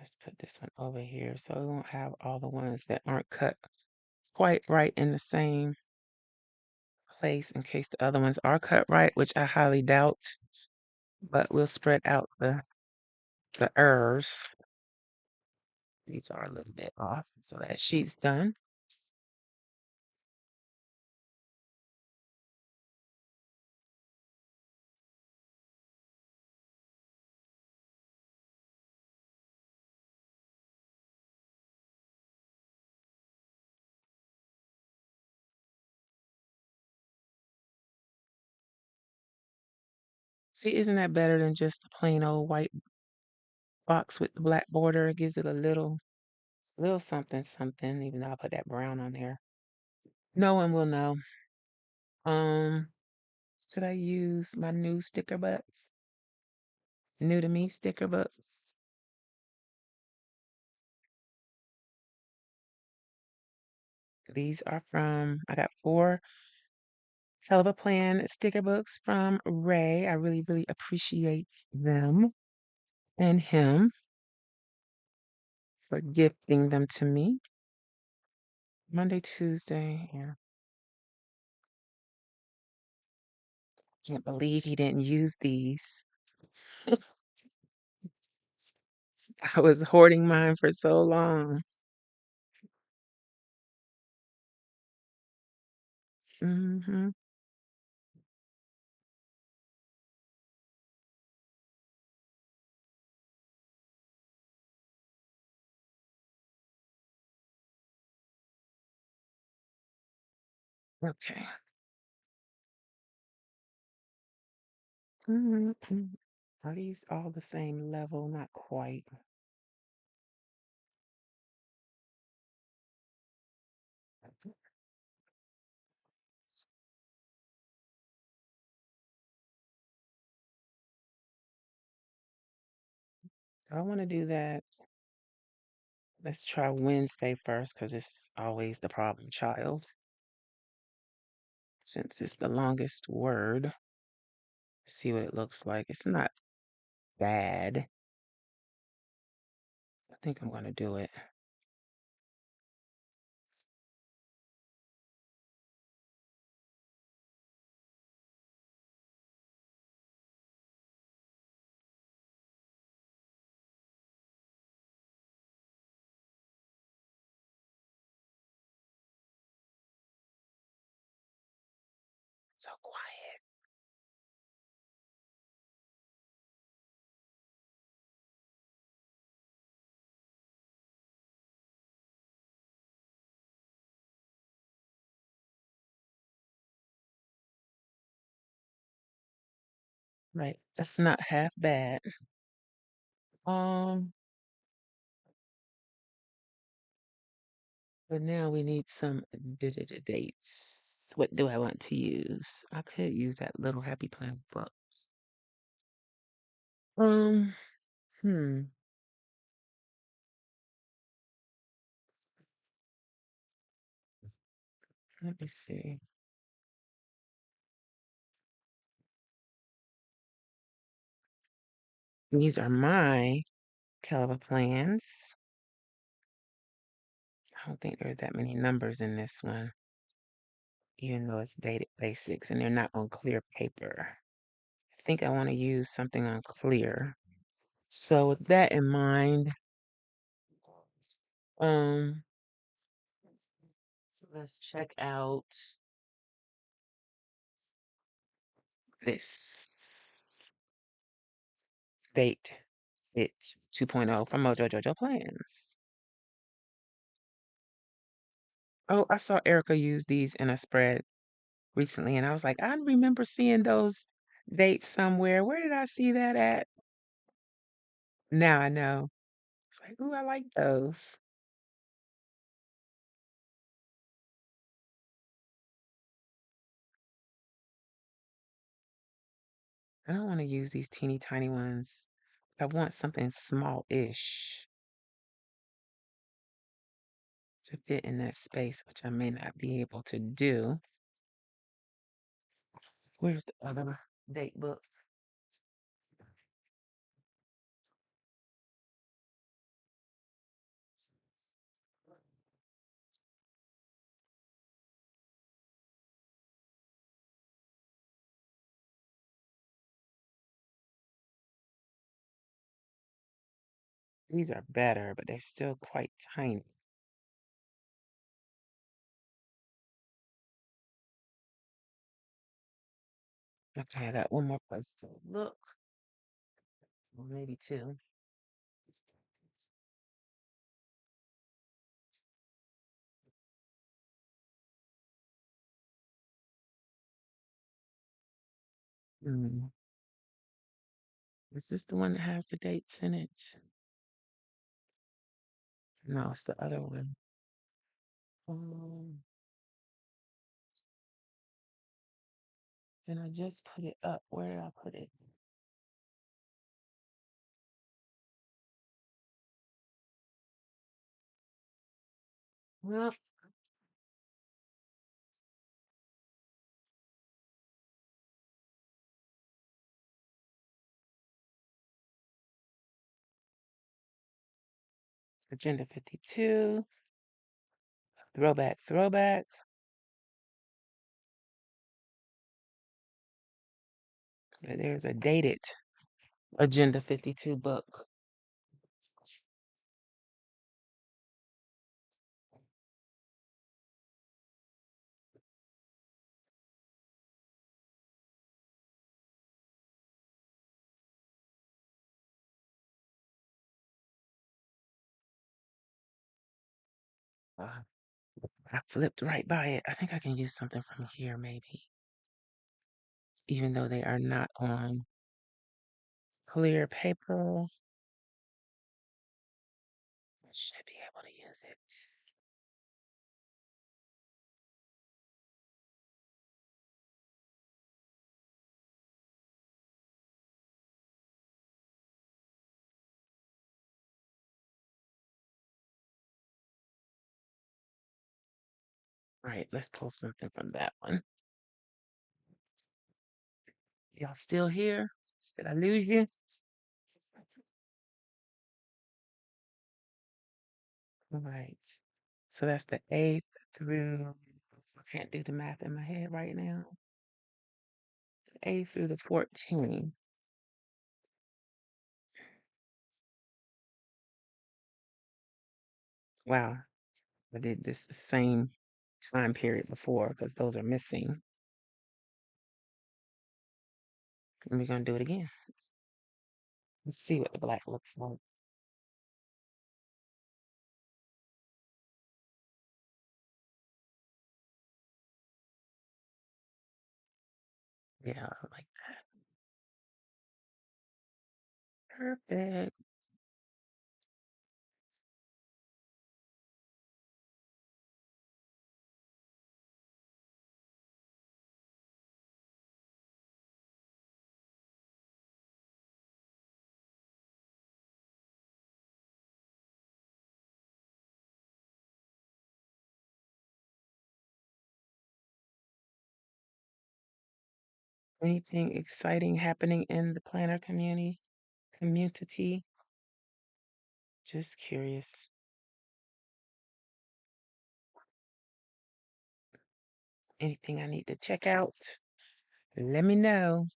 Let's put this one over here so we won't have all the ones that aren't cut quite right in the same place in case the other ones are cut right, which I highly doubt. But we'll spread out the errors. These are a little bit off, so that sheet's done. See, isn't that better than just a plain old white box with the black border? It gives it a little something, something, even though I put that brown on there. No one will know. Um, should I use my new sticker books? New to me sticker books. These are I got 4 Hell of a Plan sticker books from Ray. I really, really appreciate them and him for gifting them to me. Monday, Tuesday, yeah. Can't believe he didn't use these. I was hoarding mine for so long. Hmm. Okay. Mhm. Are these all the same level? Not quite. I want to do that. Let's try Wednesday first because it's always the problem child since it's the longest word. See what it looks like. It's not bad. I think I'm going to do it. So quiet. Right. That's not half bad. Um, but now we need some dates. What do I want to use? I could use that little happy plan book. Um, hmm. Let me see. These are my CHELA plans. I don't think there are that many numbers in this one, even though it's dated basics and they're not on clear paper. I think I want to use something on clear. So with that in mind, um, let's check out this Date It 2.0 from Mojo Jojo Plans. Oh, I saw Erica use these in a spread recently, and I was like, I remember seeing those dates somewhere. Where did I see that at? Now I know. It's like, ooh, I like those. I don't want to use these teeny tiny ones. I want something small-ish to fit in that space, which I may not be able to do. Where's the other date book? These are better, but they're still quite tiny. Okay, I got one more place to look. Or maybe two. Hmm. Is this the one that has the dates in it? No, it's the other one. Um, and I just put it up. Where did I put it? Well, Agenda 52, throwback, throwback. There's a dated Agenda 52 book. Uh, I flipped right by it. I think I can use something from here, maybe. Even though they are not on clear paper, I should be able to use it. All right, let's pull something from that one. Y'all still here? Did I lose you? All right. So that's the 8th through, I can't do the math in my head right now. The 8th through the 14th. Wow. I did this the same time period before because those are missing. And we're going to do it again. Let's see what the black looks like. Yeah, like that. Perfect. Anything exciting happening in the planner community? Just curious. Anything I need to check out? Let me know.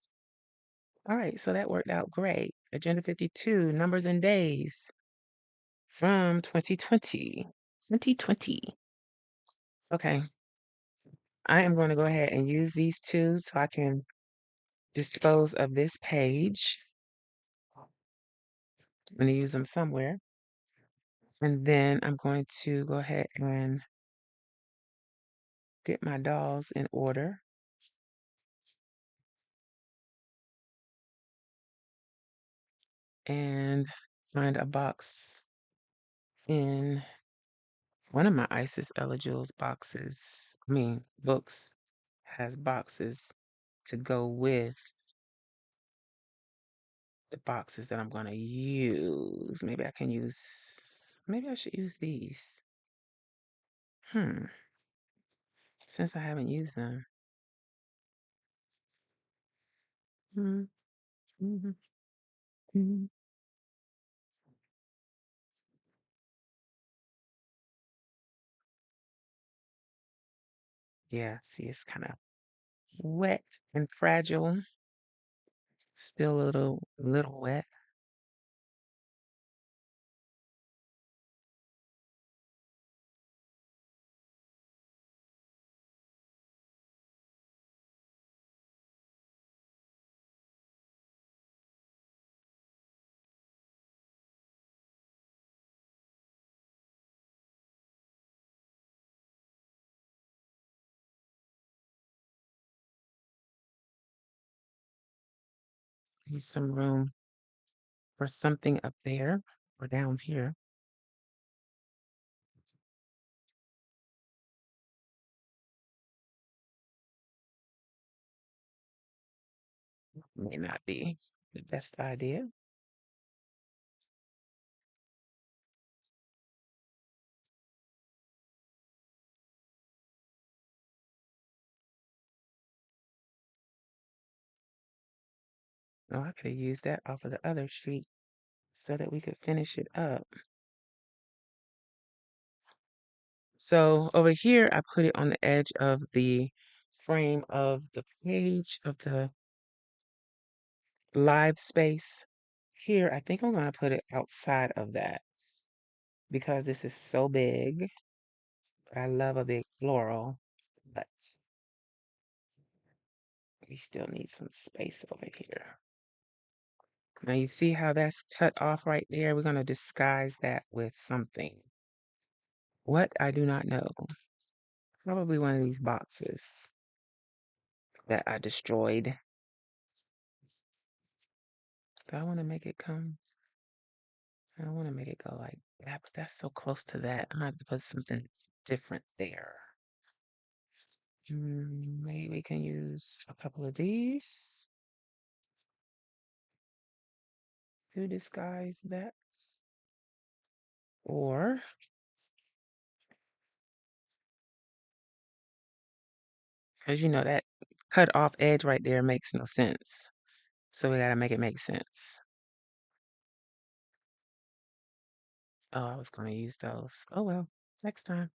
All right, so that worked out great. Agenda 52, numbers and days from 2020. 2020. Okay, I am going to go ahead and use these two so I can dispose of this page. I'm going to use them somewhere. And then I'm going to go ahead and get my dolls in order. And find a box in one of my ISIS Eligibles books has boxes to go with the boxes that I'm going to use. Maybe I should use these. Since I haven't used them. Hmm. Mhm. Mhm. Yeah, see, it's kind of wet and fragile. Still a little wet. Need some room for something up there or down here. May not be the best idea. Oh, I could have used that off of the other sheet so that we could finish it up. So over here, I put it on the edge of the frame of the page of the live space. Here, I think I'm going to put it outside of that because this is so big. I love a big floral, but we still need some space over here. Now you see how that's cut off right there? We're going to disguise that with something. What? I do not know. Probably one of these boxes that I destroyed. Do I want to make it come? I don't want to make it go like that, but that's so close to that. I'm going to have to put something different there. Maybe we can use a couple of these to disguise that. Or, because you know that cut off edge right there makes no sense. So we got to make it make sense. Oh, I was going to use those. Oh, well, next time.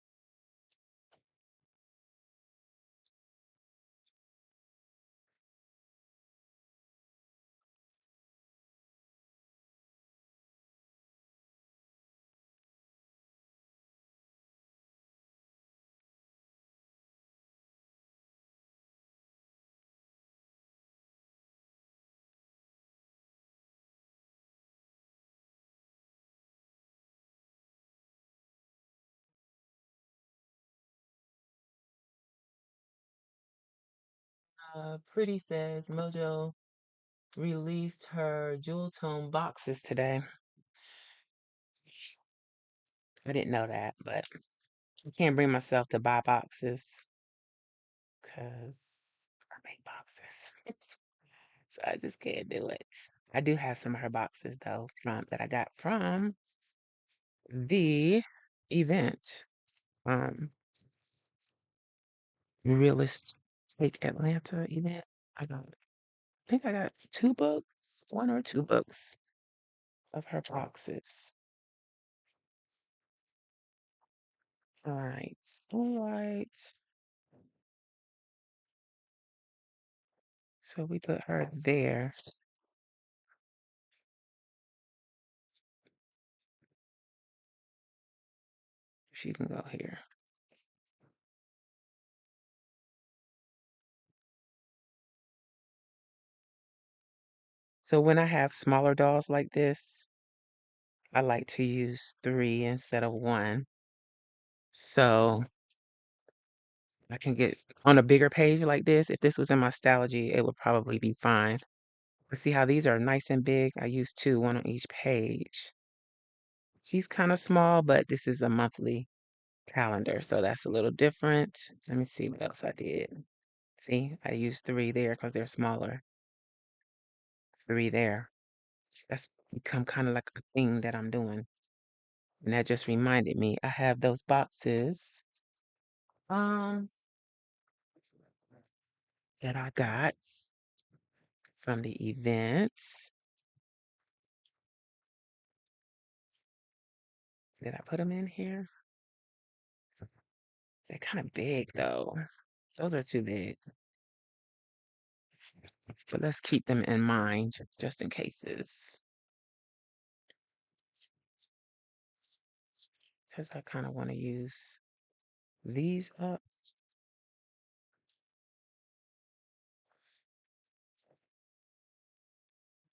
Pretty says Mojo released her jewel tone boxes today. I didn't know that, but I can't bring myself to buy boxes because I make boxes. So I just can't do it. I do have some of her boxes though from that I got from the event. Um Realistic Atlanta event. I got think I got 2 books, 1 or 2 books of her boxes. All right. All right. So we put her there. She can go here. So when I have smaller dolls like this, I like to use 3 instead of 1. So I can get on a bigger page like this. If this was in my Stalogy, it would probably be fine. But see how these are nice and big? I use 2, 1 on each page. She's kind of small, but this is a monthly calendar, so that's a little different. Let me see what else I did. See, I used 3 there because they're smaller. 3 there. That's become kind of like a thing that I'm doing. And that just reminded me, I have those boxes um that I got from the events. Did I put them in here? They're kind of big though. Those are too big. But let's keep them in mind just in cases. Because I kind of want to use these up.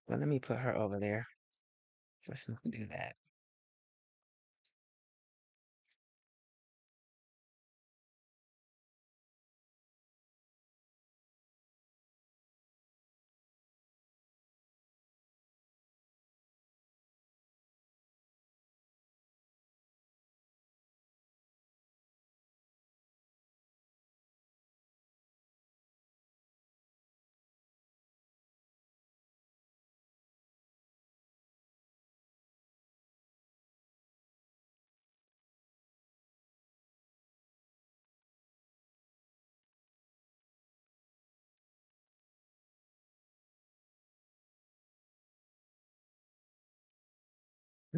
But let me put her over there. Let's not do that.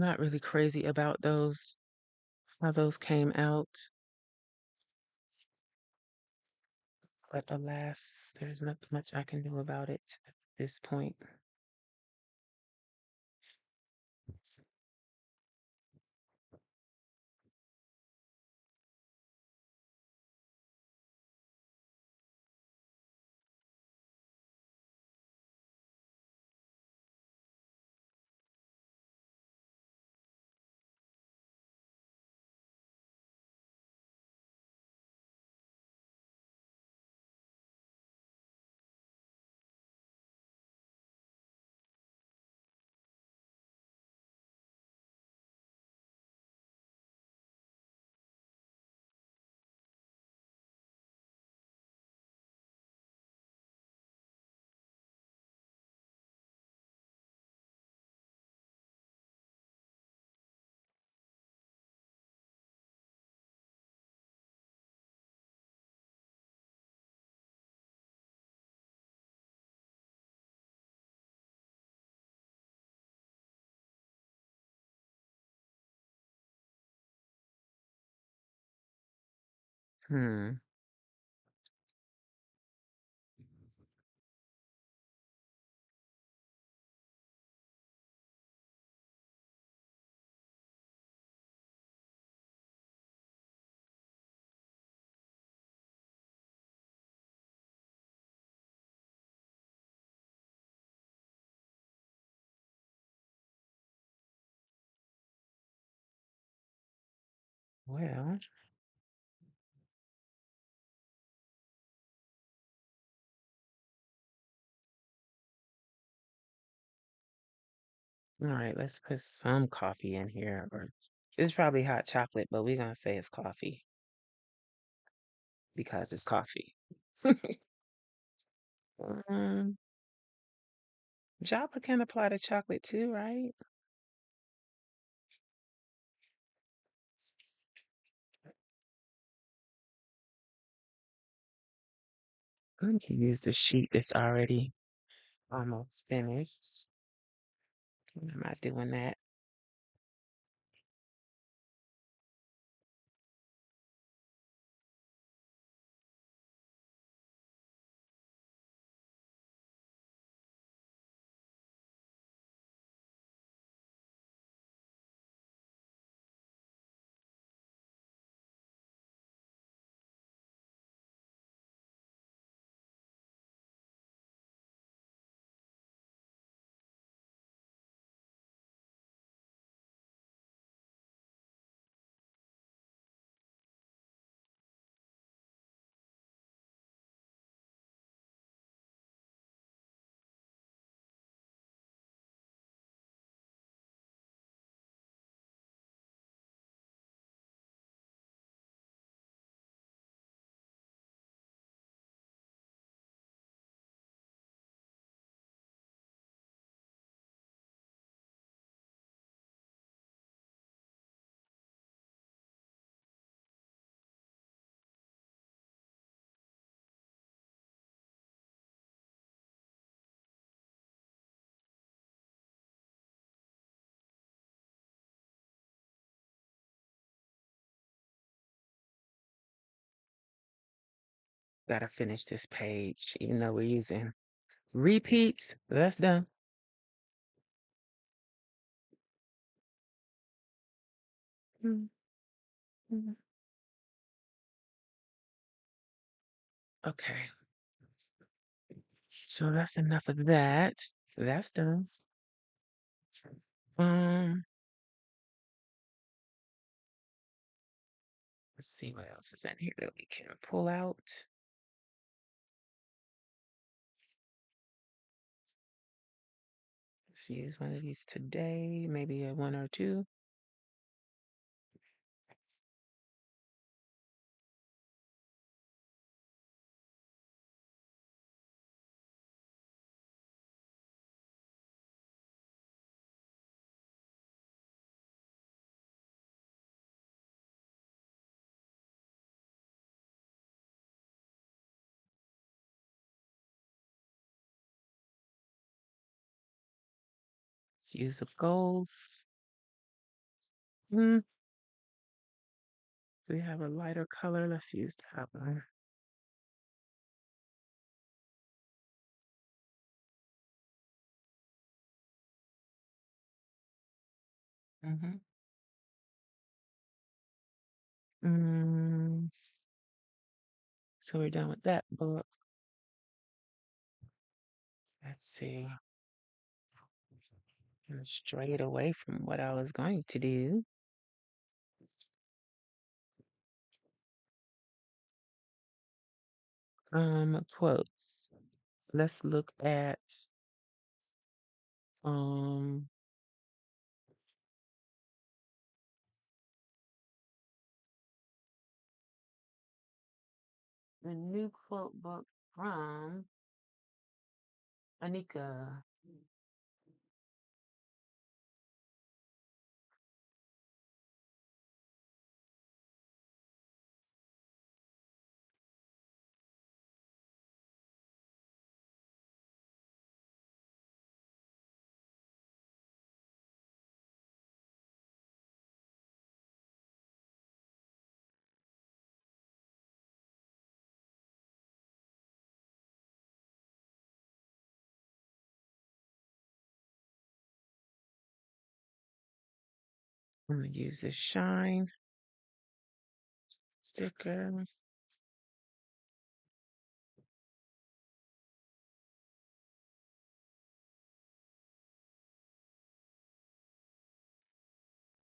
Not really crazy about those, how those came out. But alas, there's not much I can do about it at this point. Hmm. Well, all right, let's put some coffee in here. Or it's probably hot chocolate, but we're gonna say it's coffee because it's coffee. um, Java can apply to chocolate too, right? I'm gonna use the sheet that's already Almost finished. I'm not doing that. Gotta finish this page, even though we're using repeats. But that's done. Mm, mm. Okay, so that's enough of that. That's done. Um, let's see what else is in here that we can pull out. Let's use one of these today, maybe a one or two. Let's use the golds. Mm, do we have a lighter color? Let's use that one. Mm-hmm. Mm, so we're done with that book. Let's see. I'm strayed away from what I was going to do. Quotes. Let's look at um the new quote book from Anika. I'm gonna use this shine sticker.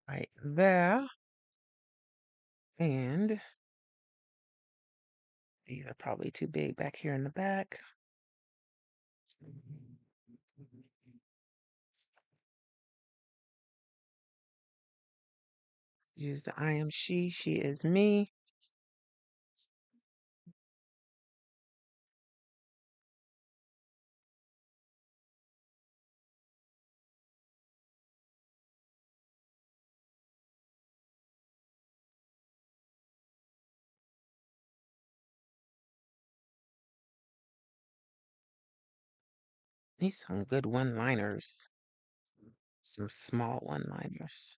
Right there. And these are probably too big back here in the back. Use the I am she is me. Need some good one-liners. Some small one-liners.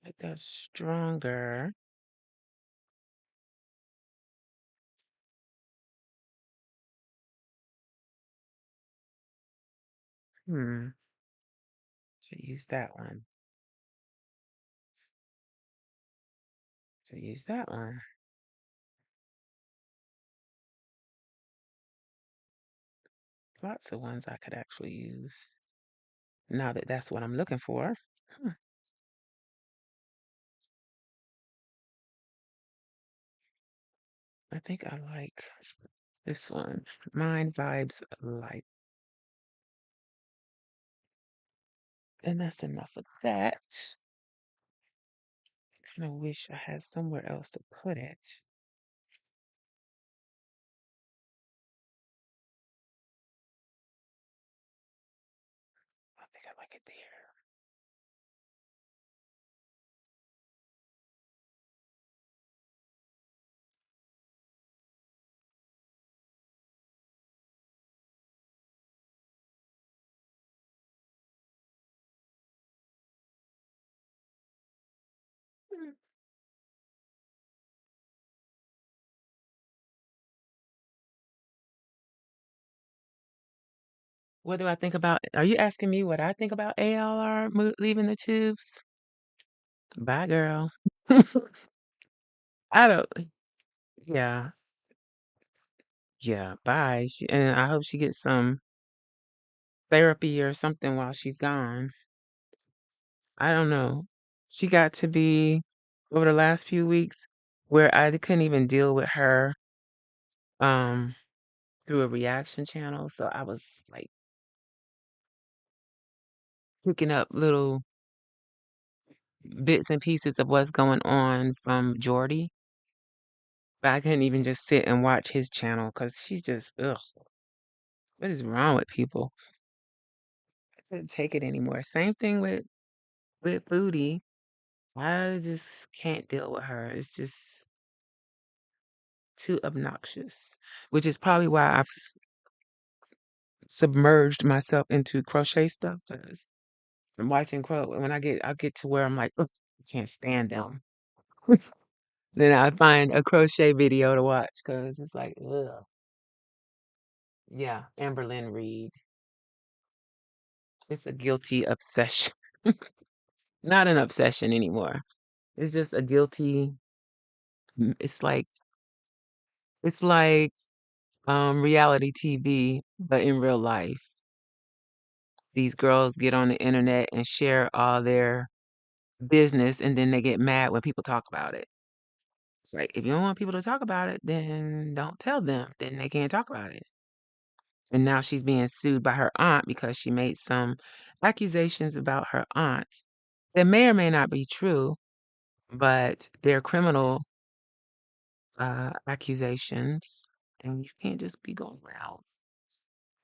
Make that stronger. Should use that one. Should use that one. Lots of ones I could actually use. Now that that's what I'm looking for. I think I like this one. Mind Vibes Light. And that's enough of that. I kind of wish I had somewhere else to put it. I think I like it there. Hmm. What do I think about? Are you asking me what I think about ALR leaving the tubes? Bye, girl. I don't. Yeah, yeah. Bye. And I hope she gets some therapy or something while she's gone. I don't know. She got to be over the last few weeks where I couldn't even deal with her um through a reaction channel. So I was like picking up little bits and pieces of what's going on from Jordy. But I couldn't even just sit and watch his channel because she's just, ugh, what is wrong with people? I couldn't take it anymore. Same thing with Foodie. I just can't deal with her. It's just too obnoxious, which is probably why I've submerged myself into crochet stuff because I'm watching when I get to where I'm like, "Ugh, I can't stand them." Then I find a crochet video to watch because it's like, ugh. Yeah, Amberlynn Reed. It's a guilty obsession. Not an obsession anymore. It's just a guilty. It's like reality TV, but in real life. These girls get on the internet and share all their business, and then they get mad when people talk about it. It's like, if you don't want people to talk about it, then don't tell them. Then they can't talk about it. And now she's being sued by her aunt because she made some accusations about her aunt that may or may not be true, but they're criminal accusations. And you can't just be going around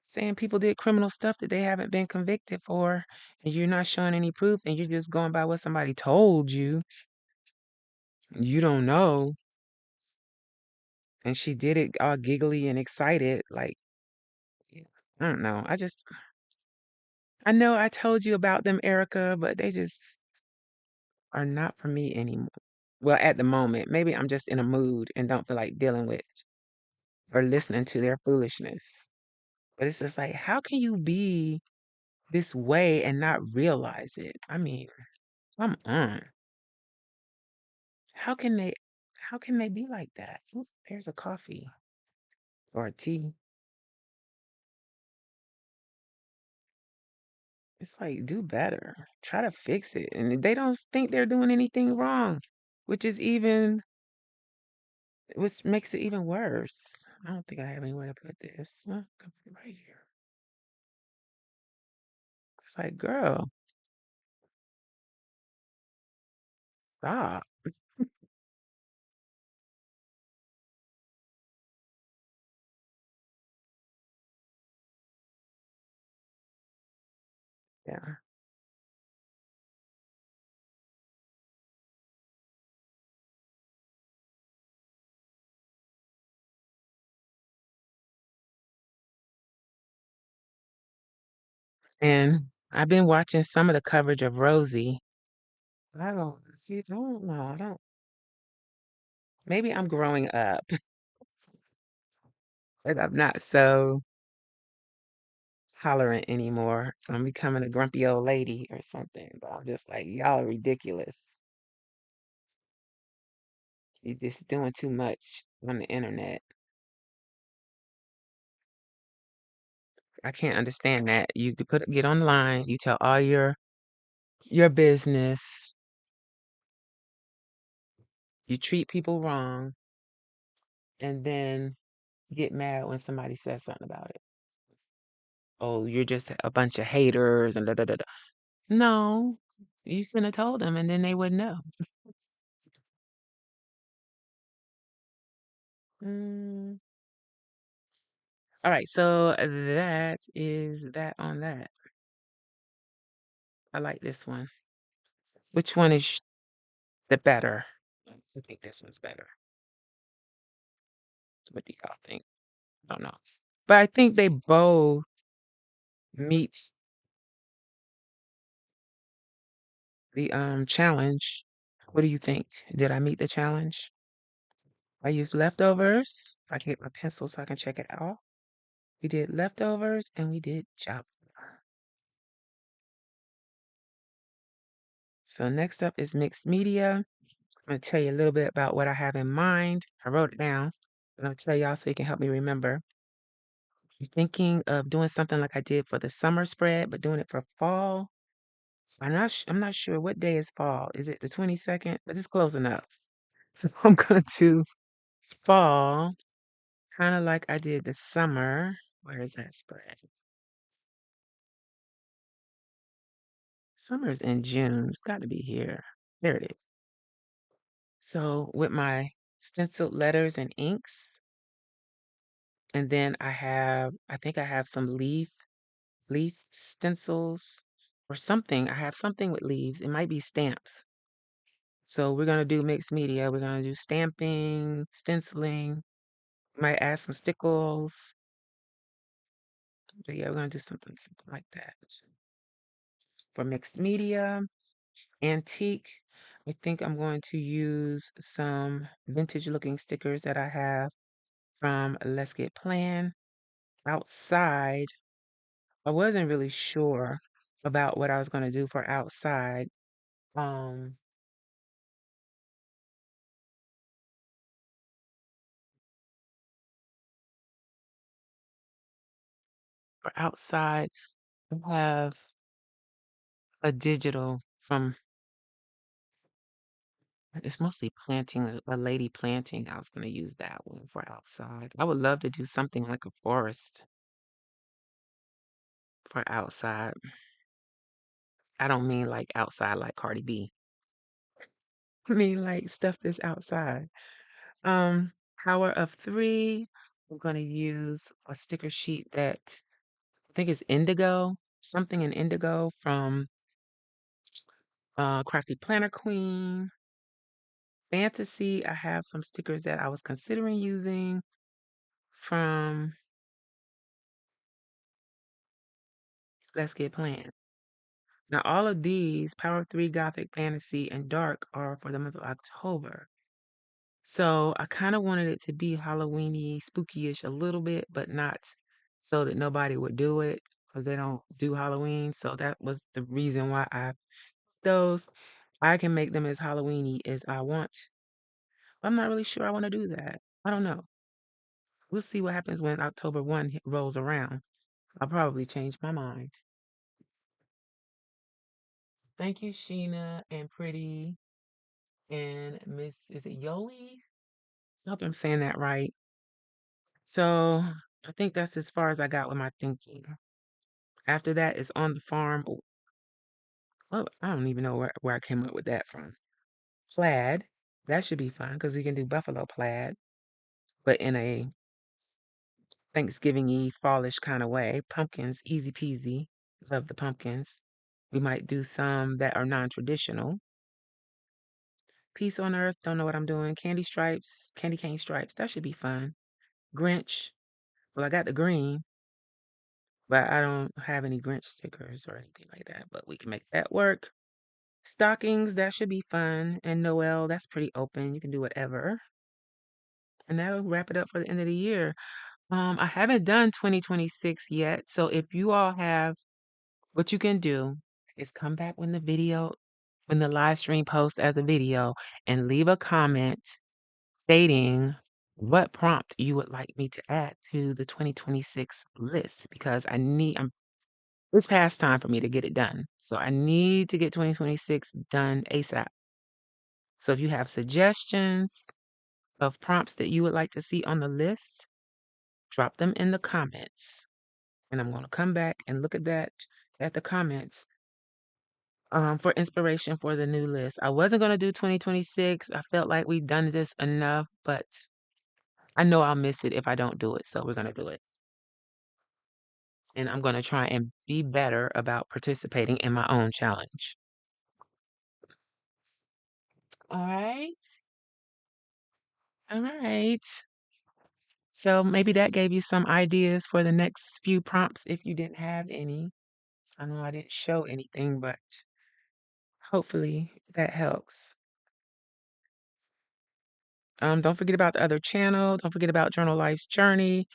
saying people did criminal stuff that they haven't been convicted for, and you're not showing any proof, and you're just going by what somebody told you. You don't know. And she did it all giggly and excited. Like, yeah, I don't know. I know I told you about them, Erica, but they just are not for me anymore. Well, at the moment, maybe I'm just in a mood and don't feel like dealing with or listening to their foolishness. But it's just like, how can you be this way and not realize it? I mean, come on. How can they how can they be like that? Ooh, there's a coffee or a tea. It's like, do better. Try to fix it. And they don't think they're doing anything wrong, which is even which makes it even worse. I don't think I have anywhere to put this. Could put it right here. It's like, girl, stop. Yeah. And I've been watching some of the coverage of Rosie. I don't see, I don't know. I don't, maybe I'm growing up and I'm not so tolerant anymore. I'm becoming a grumpy old lady or something. But I'm just like, y'all are ridiculous. You're just doing too much on the internet. I can't understand that. You could get online, you tell all your business, you treat people wrong, and then get mad when somebody says something about it. Oh, you're just a bunch of haters and da da da da. No, you shouldn't have told them, and then they wouldn't know. Mm. All right, so that is that on that. I like this one. Which one is the better? I think this one's better. What do y'all think? I don't know. But I think they both meet the challenge. What do you think? Did I meet the challenge? I used leftovers. I can get my pencil so I can check it out. We did leftovers and we did job. So next up is mixed media. I'm going to tell you a little bit about what I have in mind. I wrote it down. I'm going to tell y'all so you can help me remember. I'm thinking of doing something like I did for the summer spread, but doing it for fall. I'm not sure what day is fall. Is it the 22nd? But it's close enough. So I'm going to do fall, kind of like I did the summer. Where is that spread? Summer's in June. It's got to be here. There it is. So with my stenciled letters and inks, and then I think I have some leaf stencils or something. I have something with leaves. It might be stamps. So we're gonna do mixed media. We're gonna do stamping, stenciling. Might add some stickles. But yeah, we're gonna do something like that. For mixed media, antique, I think I'm going to use some vintage looking stickers that I have from Let's Get Plan. Outside, I wasn't really sure about what I was going to do for outside. Um, for outside, I have a digital from, it's mostly planting, a lady planting. I was going to use that one for outside. I would love to do something like a forest for outside. I don't mean like outside like Cardi B. I mean like stuff that's outside. Power of three. I'm going to use a sticker sheet that I think is indigo, something in indigo from Crafty Planner Queen. Fantasy, I have some stickers that I was considering using from Let's Get Planned. Now, all of these, Power of Three, Gothic, Fantasy, and Dark, are for the month of October. So I kind of wanted it to be Halloweeny, spooky-ish a little bit, but not so that nobody would do it because they don't do Halloween. So that was the reason why I those. I can make them as Halloweeny as I want. I'm not really sure I want to do that. I don't know. We'll see what happens when October 1 rolls around. I'll probably change my mind. Thank you, Sheena and Pretty and Miss, is it Yoli? I hope I'm saying that right. So I think that's as far as I got with my thinking. After that is on the farm. Well, I don't even know where I came up with that from. Plaid. That should be fun because we can do buffalo plaid, but in a Thanksgiving-y, fallish kind of way. Pumpkins, easy peasy. Love the pumpkins. We might do some that are non-traditional. Peace on Earth, don't know what I'm doing. Candy stripes, candy cane stripes. That should be fun. Grinch. Well, I got the green. but I don't have any Grinch stickers or anything like that, but we can make that work. Stockings, that should be fun. And Noel, that's pretty open. You can do whatever. And that'll wrap it up for the end of the year. I haven't done 2026 yet. So if you all have, what you can do is come back when the live stream posts as a video, and leave a comment stating what prompt you would like me to add to the 2026 list, because it's past time for me to get it done. So I need to get 2026 done ASAP. So if you have suggestions of prompts that you would like to see on the list, drop them in the comments. And I'm going to come back and look at the comments, for inspiration for the new list. I wasn't going to do 2026. I felt like we've done this enough, but I know I'll miss it if I don't do it. So we're going to do it. And I'm going to try and be better about participating in my own challenge. All right. All right. So maybe that gave you some ideas for the next few prompts if you didn't have any. I know I didn't show anything, but hopefully that helps. Don't forget about the other channel. Don't forget about Journal Life's Journey.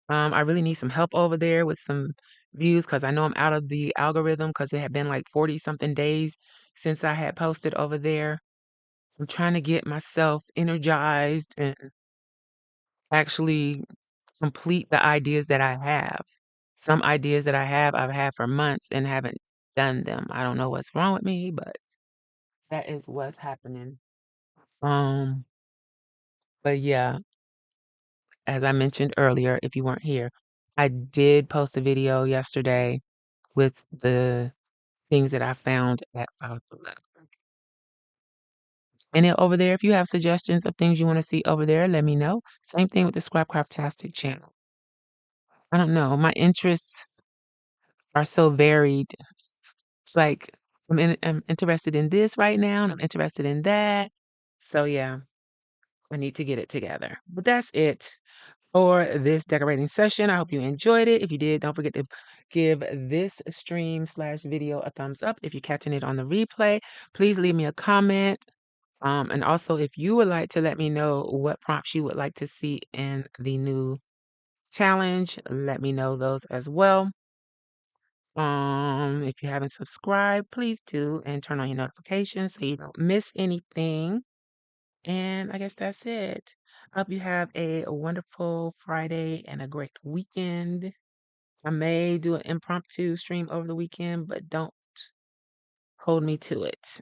I really need some help over there with some views, because I know I'm out of the algorithm, because it had been like 40 something days since I had posted over there. I'm trying to get myself energized and actually complete the ideas that I have. Some ideas that I've had for months and haven't done them. I don't know what's wrong with me, but that is what's happening. Um, but yeah, as I mentioned earlier, if you weren't here, I did post a video yesterday with the things that I found at F.A.N.C.Y. And then over there, if you have suggestions of things you want to see over there, let me know. Same thing with the Scrapcraftastic channel. I don't know. My interests are so varied. It's like I'm interested in this right now, and I'm interested in that. So yeah, I need to get it together. But that's it for this decorating session. I hope you enjoyed it. If you did, don't forget to give this stream/video a thumbs up. If you're catching it on the replay, please leave me a comment. And also, if you would like to let me know what prompts you would like to see in the new challenge, let me know those as well. If you haven't subscribed, please do, and turn on your notifications so you don't miss anything. And I guess that's it. I hope you have a wonderful Friday and a great weekend. I may do an impromptu stream over the weekend, but don't hold me to it.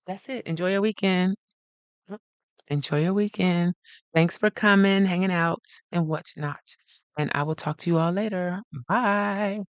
That's it. Enjoy your weekend. Enjoy your weekend. Thanks for coming, hanging out, and whatnot. And I will talk to you all later. Bye.